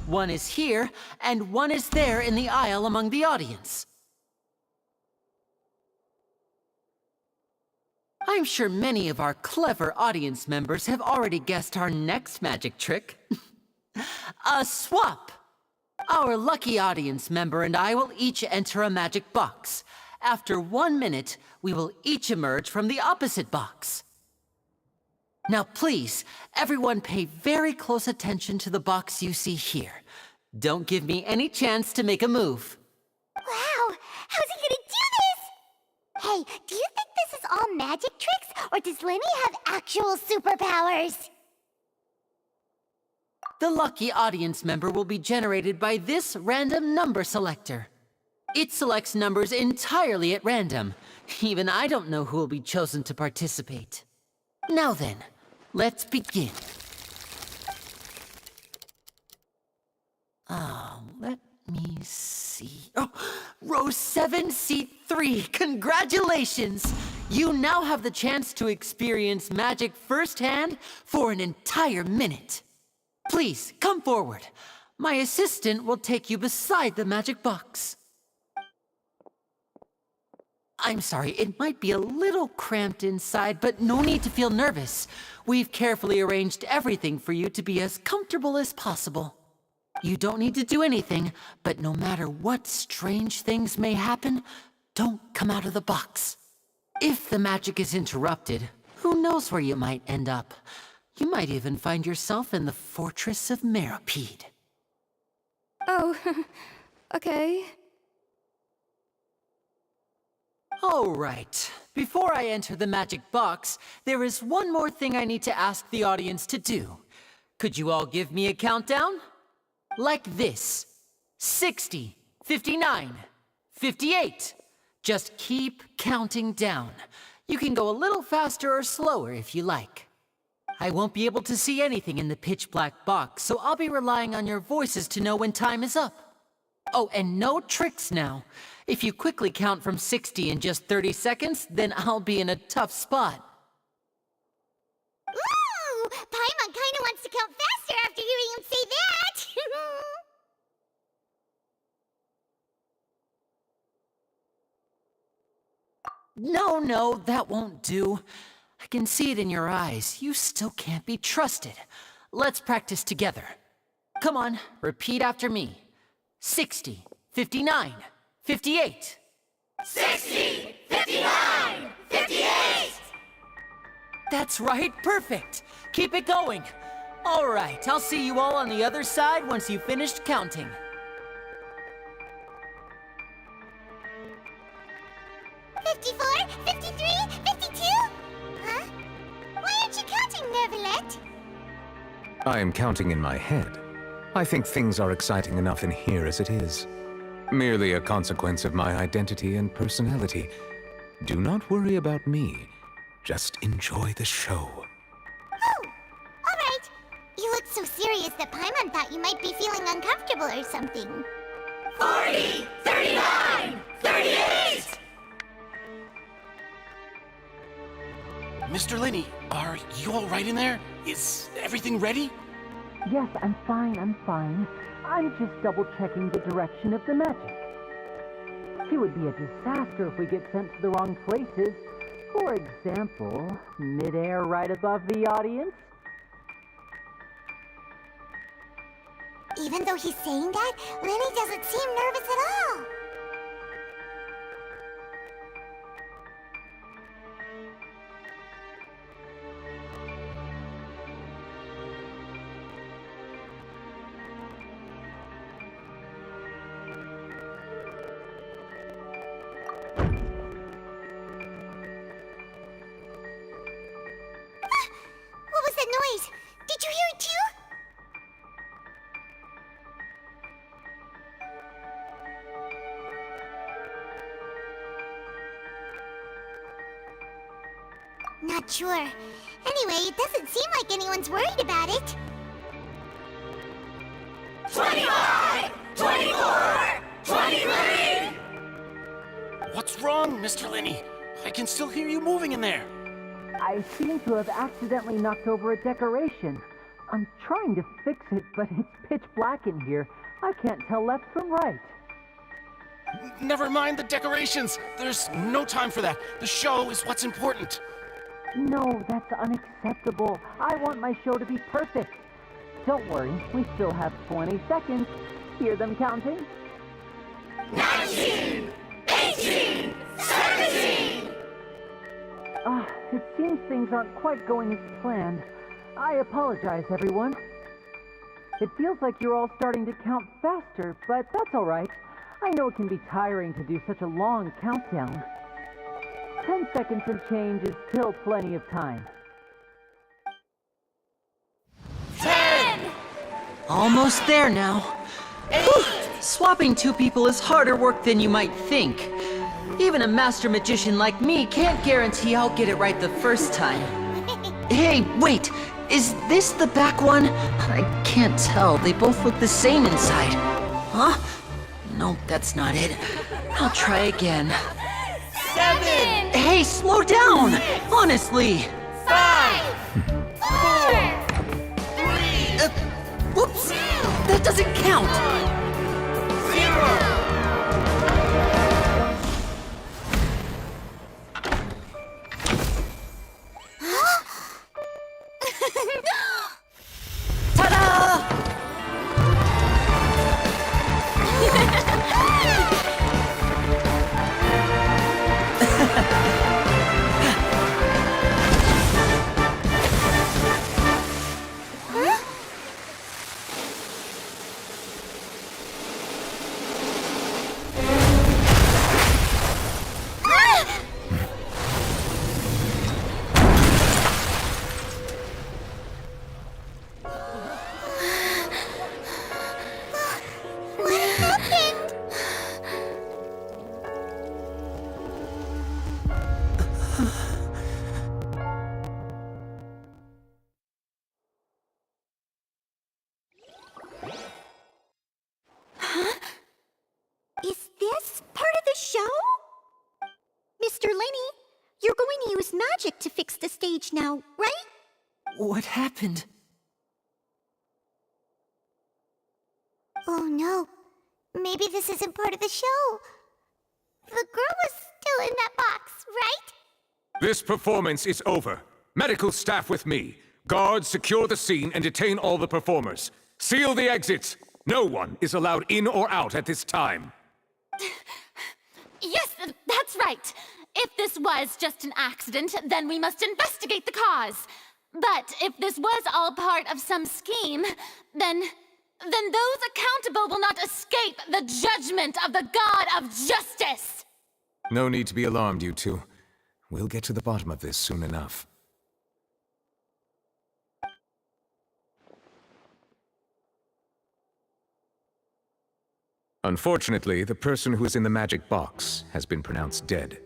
One is here, and one is there in the aisle among the audience. I'm sure many of our clever audience members have already guessed our next magic trick. A swap! Our lucky audience member and I will each enter a magic box. After 1 minute, we will each emerge from the opposite box. Now please, everyone pay very close attention to the box you see here. Don't give me any chance to make a move. Wow! How's he gonna do this? Hey, do you think this is all magic tricks, or does Lenny have actual superpowers? The lucky audience member will be generated by this random number selector. It selects numbers entirely at random. Even I don't know who will be chosen to participate. Now then, let's begin. Let me see. Oh, row 7, seat 3. Congratulations! You now have the chance to experience magic firsthand for an entire minute. Please, come forward. My assistant will take you beside the magic box. I'm sorry, it might be a little cramped inside, but no need to feel nervous. We've carefully arranged everything for you to be as comfortable as possible. You don't need to do anything, but no matter what strange things may happen, don't come out of the box. If the magic is interrupted, who knows where you might end up? You might even find yourself in the Fortress of Meropide. Oh, okay. All right. Before I enter the magic box, there is one more thing I need to ask the audience to do. Could you all give me a countdown? Like this. 60, 59, 58. Just keep counting down. You can go a little faster or slower if you like. I won't be able to see anything in the pitch black box, so I'll be relying on your voices to know when time is up. Oh, and no tricks now. If you quickly count from 60 in just 30 seconds, then I'll be in a tough spot. Ooh! Paimon kinda wants to count faster after hearing him say that! No, that won't do. I can see it in your eyes. You still can't be trusted. Let's practice together. Come on, repeat after me. 60, 59, 58. 60, 59, 58! That's right, perfect. Keep it going. All right, I'll see you all on the other side once you've finished counting. $54, $53, $52? Huh? Why aren't you counting, Nervalet? I am counting in my head. I think things are exciting enough in here as it is. Merely a consequence of my identity and personality. Do not worry about me. Just enjoy the show. Oh, all right. You look so serious that Paimon thought you might be feeling uncomfortable or something. 40, 39, 38! Mr. Linney, are you all right in there? Is everything ready? Yes, I'm fine. I'm just double-checking the direction of the magic. It would be a disaster if we get sent to the wrong places. For example, mid-air right above the audience. Even though he's saying that, Lenny doesn't seem nervous at all. What was that noise? Did you hear it too? Not sure. Anyway, it doesn't seem like anyone's worried about it. 25, 24, 23! What's wrong, Mr. Linney? I can still hear you moving in there. I seem to have accidentally knocked over a decoration. I'm trying to fix it, but it's pitch black in here. I can't tell left from right. Never mind the decorations. There's no time for that. The show is what's important. No, that's unacceptable. I want my show to be perfect. Don't worry, we still have 20 seconds. Hear them counting? 19! 18! 17! It seems things aren't quite going as planned. I apologize, everyone. It feels like you're all starting to count faster, but that's all right. I know it can be tiring to do such a long countdown. 10 seconds and change is still plenty of time. 10! Almost there now. Whew. Swapping two people is harder work than you might think. Even a master magician like me can't guarantee I'll get it right the first time. Hey, wait! Is this the back one? I can't tell. They both look the same inside. Huh? No, that's not it. I'll try again. 7! Hey, slow down! Honestly! 5! 4! 3! Whoops! That doesn't count! 0! Ta-da! What happened? Is this part of the show? Mr. Lenny, you're going to use magic to fix the stage now, right? What happened? Oh no. Maybe this isn't part of the show. The girl was still in that box, right? This performance is over. Medical staff with me. Guards secure the scene and detain all the performers. Seal the exits. No one is allowed in or out at this time. Yes, that's right. If this was just an accident, then we must investigate the cause. But if this was all part of some scheme, then those accountable will not escape the judgment of the God of Justice! No need to be alarmed, you two. We'll get to the bottom of this soon enough. Unfortunately, the person who is in the magic box has been pronounced dead.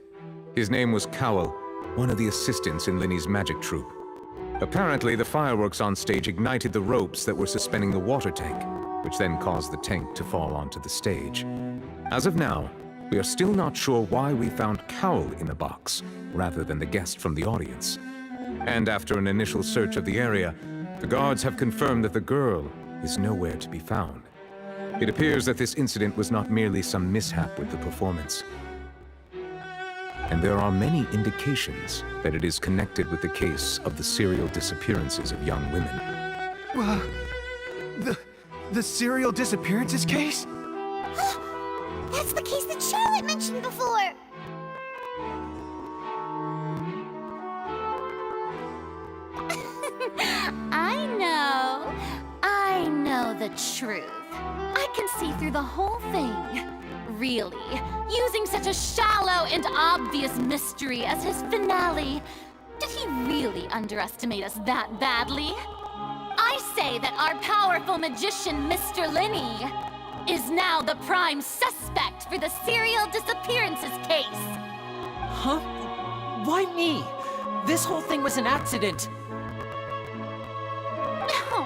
His name was Cowell, one of the assistants in Linny's magic troupe. Apparently, the fireworks on stage ignited the ropes that were suspending the water tank, which then caused the tank to fall onto the stage. As of now, we are still not sure why we found Cowell in the box, rather than the guest from the audience. And after an initial search of the area, the guards have confirmed that the girl is nowhere to be found. It appears that this incident was not merely some mishap with the performance. And there are many indications that it is connected with the case of the serial disappearances of young women. The serial disappearances case? That's the case that Charlotte mentioned before. I know the truth. I can see through the whole thing. Really, using such a shallow and obvious mystery as his finale. Did he really underestimate us that badly? I say that our powerful magician, Mr. Lenny, is now the prime suspect for the serial disappearances case. Huh? Why me? This whole thing was an accident. No,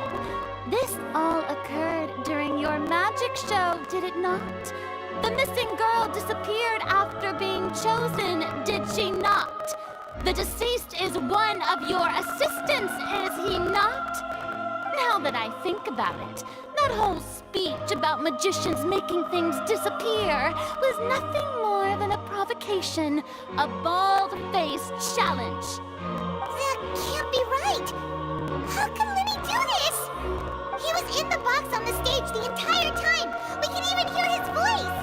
this all occurred during your magic show, did it not? The missing girl disappeared after being chosen, did she not? The deceased is one of your assistants, is he not? Now that I think about it, that whole speech about magicians making things disappear was nothing more than a provocation, a bald-faced challenge. That can't be right. How can Lenny do this? He was in the box on the stage the entire time. We can even hear his voice.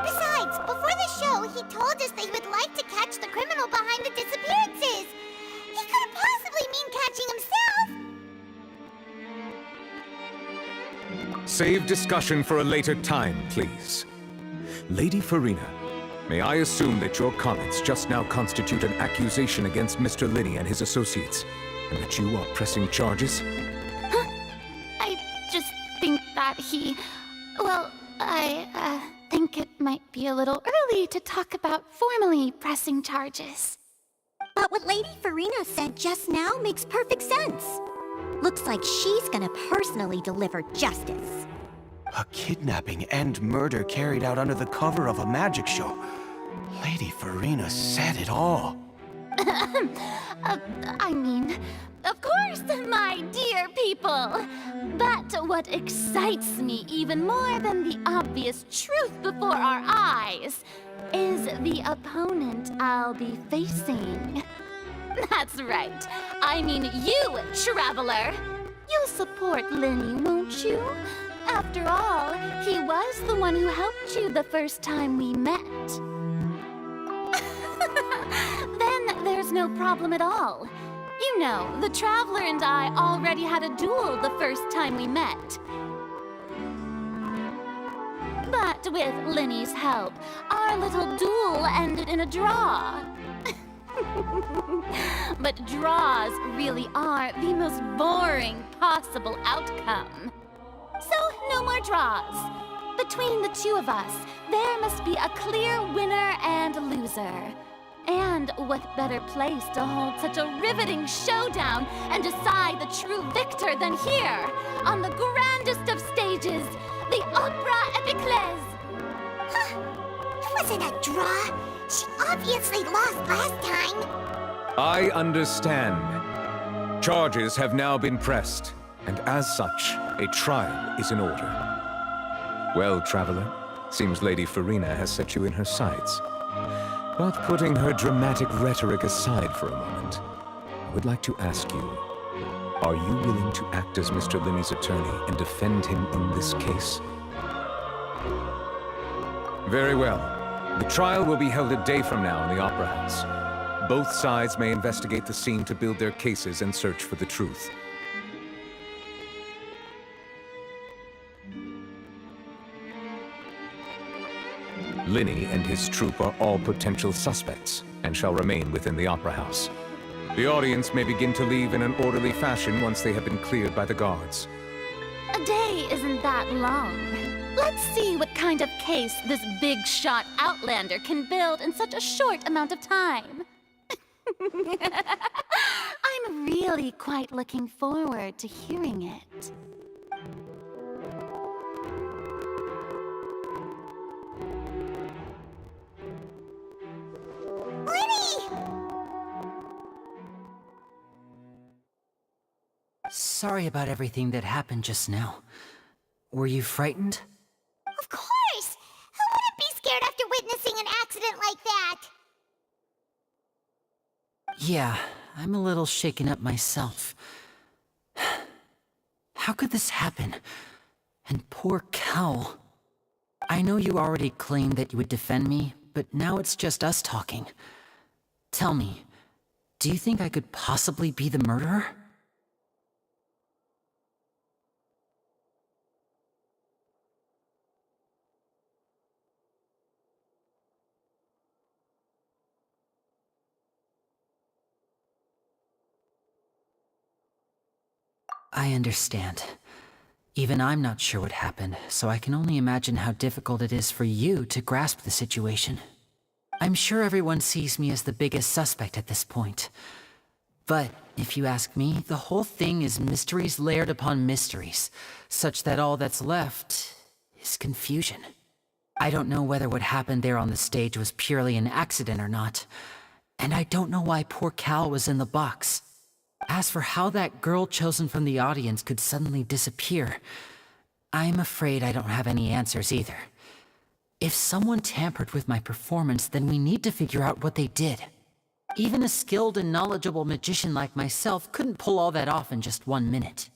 Besides, before the show, he told us that he would like to catch the criminal behind the disappearances. He couldn't possibly mean catching himself. Save discussion for a later time, please. Lady Farina, may I assume that your comments just now constitute an accusation against Mr. Linney and his associates, and that you are pressing charges? I just think that he... Well, I think it might be a little early to talk about formally pressing charges. But what Lady Farina said just now makes perfect sense. Looks like she's gonna personally deliver justice. A kidnapping and murder carried out under the cover of a magic show. Lady Farina said it all. I mean, of course, my dear people. But what excites me even more than the obvious truth before our eyes is the opponent I'll be facing. That's right. I mean you, Traveler. You'll support Lenny, won't you? After all, he was the one who helped you the first time we met. Then there's no problem at all. You know, the Traveler and I already had a duel the first time we met. But with Lenny's help, our little duel ended in a draw. But draws really are the most boring possible outcome. So, no more draws. Between the two of us, there must be a clear winner and loser. And what better place to hold such a riveting showdown and decide the true victor than here, on the grandest of stages, the Opera Epiclese. Huh? It wasn't a draw. She obviously lost last time. I understand. Charges have now been pressed, and as such, a trial is in order. Well, Traveler, seems Lady Farina has set you in her sights. But putting her dramatic rhetoric aside for a moment, I would like to ask you, are you willing to act as Mr. Linney's attorney and defend him in this case? Very well. The trial will be held a day from now in the Opera House. Both sides may investigate the scene to build their cases and search for the truth. Linney and his troupe are all potential suspects and shall remain within the Opera House. The audience may begin to leave in an orderly fashion once they have been cleared by the guards. A day isn't that long. Let's see what kind of case this big-shot outlander can build in such a short amount of time. I'm really quite looking forward to hearing it. Sorry about everything that happened just now. Were you frightened? Of course! Who wouldn't be scared after witnessing an accident like that? Yeah, I'm a little shaken up myself. How could this happen? And poor Cal. I know you already claimed that you would defend me, but now it's just us talking. Tell me, do you think I could possibly be the murderer? I understand. Even I'm not sure what happened, so I can only imagine how difficult it is for you to grasp the situation. I'm sure everyone sees me as the biggest suspect at this point. But, if you ask me, the whole thing is mysteries layered upon mysteries, such that all that's left is confusion. I don't know whether what happened there on the stage was purely an accident or not, and I don't know why poor Cal was in the box. As for how that girl chosen from the audience could suddenly disappear, I'm afraid I don't have any answers either. If someone tampered with my performance, then we need to figure out what they did. Even a skilled and knowledgeable magician like myself couldn't pull all that off in just 1 minute.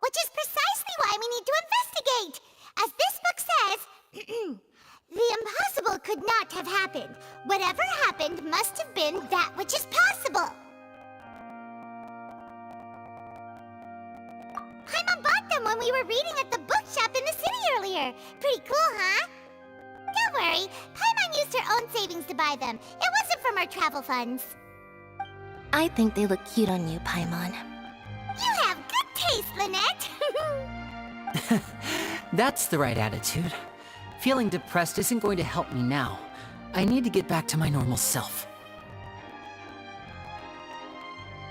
Which is precisely why we need to investigate! As this book says, the impossible could not have happened. Whatever happened must have been that which is possible. Paimon bought them when we were reading at the bookshop in the city earlier. Pretty cool, huh? Don't worry, Paimon used her own savings to buy them. It wasn't from our travel funds. I think they look cute on you, Paimon. You have good taste, Lynette! That's the right attitude. Feeling depressed isn't going to help me now. I need to get back to my normal self.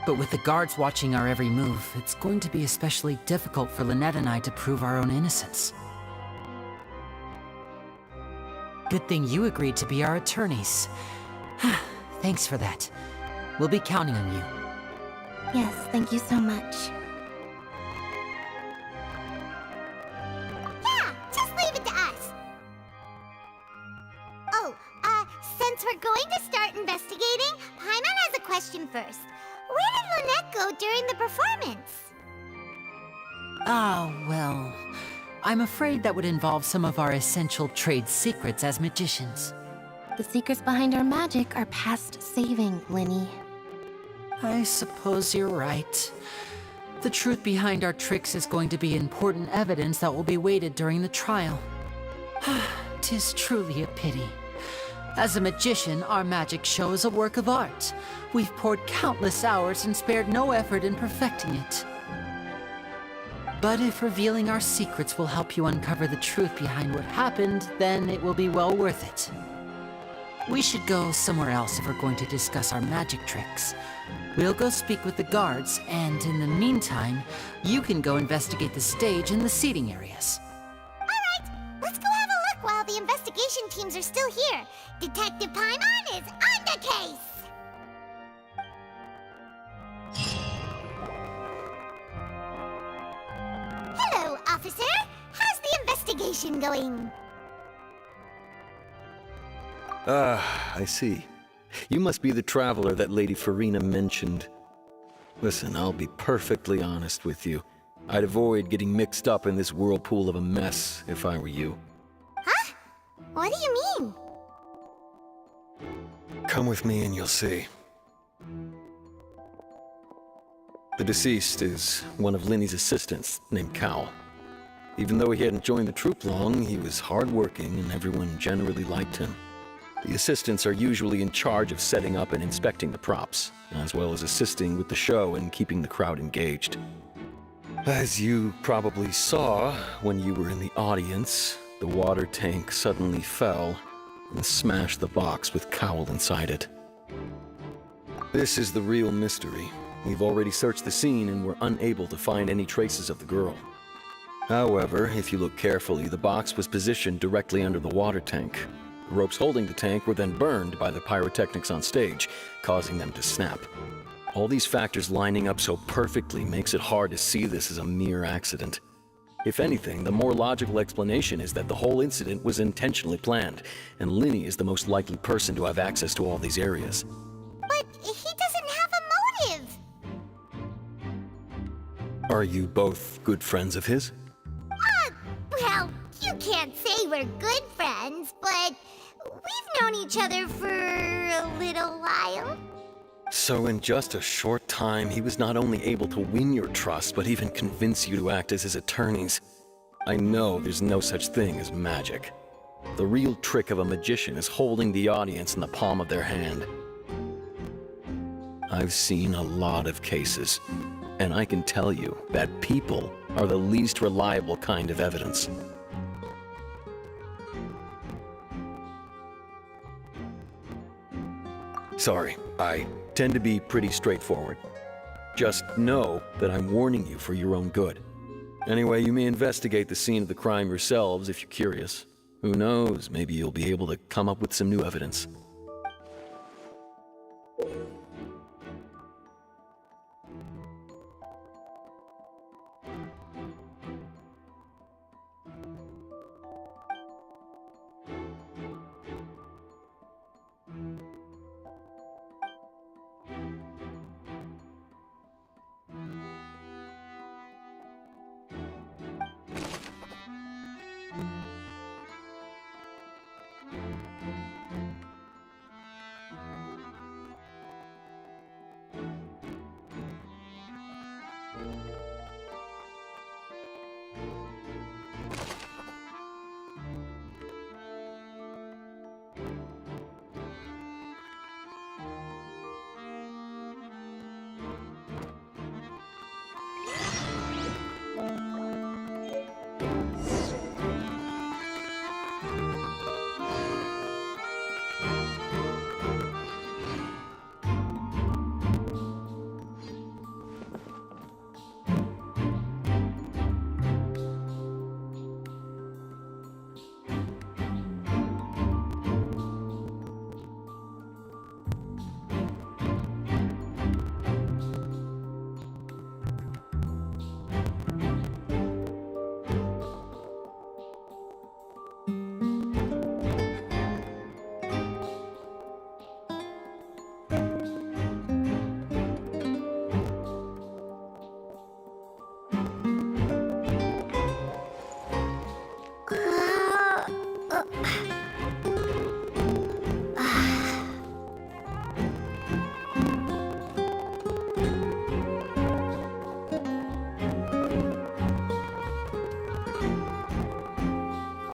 But with the guards watching our every move, it's going to be especially difficult for Lynette and I to prove our own innocence. Good thing you agreed to be our attorneys. Thanks for that. We'll be counting on you. Yes, thank you so much. Yeah, just leave it to us. Oh, since we're going to start investigating, Paimon has a question first. Where did Lynette go during the performance? Well, I'm afraid that would involve some of our essential trade secrets as magicians. The secrets behind our magic are past saving, Linny. I suppose you're right. The truth behind our tricks is going to be important evidence that will be weighted during the trial. 'Tis truly a pity. As a magician, our magic show is a work of art. We've poured countless hours and spared no effort in perfecting it. But if revealing our secrets will help you uncover the truth behind what happened, then it will be well worth it. We should go somewhere else if we're going to discuss our magic tricks. We'll go speak with the guards, and in the meantime, you can go investigate the stage and the seating areas. Alright, let's go have a look while the investigation teams are still here. Detective Paimon is on the case! Hello, officer! How's the investigation going? I see. You must be the traveler that Lady Farina mentioned. Listen, I'll be perfectly honest with you. I'd avoid getting mixed up in this whirlpool of a mess if I were you. Huh? What do you mean? Come with me and you'll see. The deceased is one of Linny's assistants, named Cal. Even though he hadn't joined the troupe long, he was hardworking and everyone generally liked him. The assistants are usually in charge of setting up and inspecting the props, as well as assisting with the show and keeping the crowd engaged. As you probably saw when you were in the audience, the water tank suddenly fell and smashed the box with Cowl inside it. This is the real mystery. We've already searched the scene and were unable to find any traces of the girl. However, if you look carefully, the box was positioned directly under the water tank. The ropes holding the tank were then burned by the pyrotechnics on stage, causing them to snap. All these factors lining up so perfectly makes it hard to see this as a mere accident. If anything, the more logical explanation is that the whole incident was intentionally planned, and Linny is the most likely person to have access to all these areas. But he doesn't have a motive! Are you both good friends of his? Well, you can't say we're good friends, but we've known each other for a little while. So in just a short time, he was not only able to win your trust, but even convince you to act as his attorneys. I know there's no such thing as magic. The real trick of a magician is holding the audience in the palm of their hand. I've seen a lot of cases, and I can tell you that people are the least reliable kind of evidence. Sorry, I tend to be pretty straightforward. Just know that I'm warning you for your own good. Anyway, you may investigate the scene of the crime yourselves if you're curious. Who knows, maybe you'll be able to come up with some new evidence.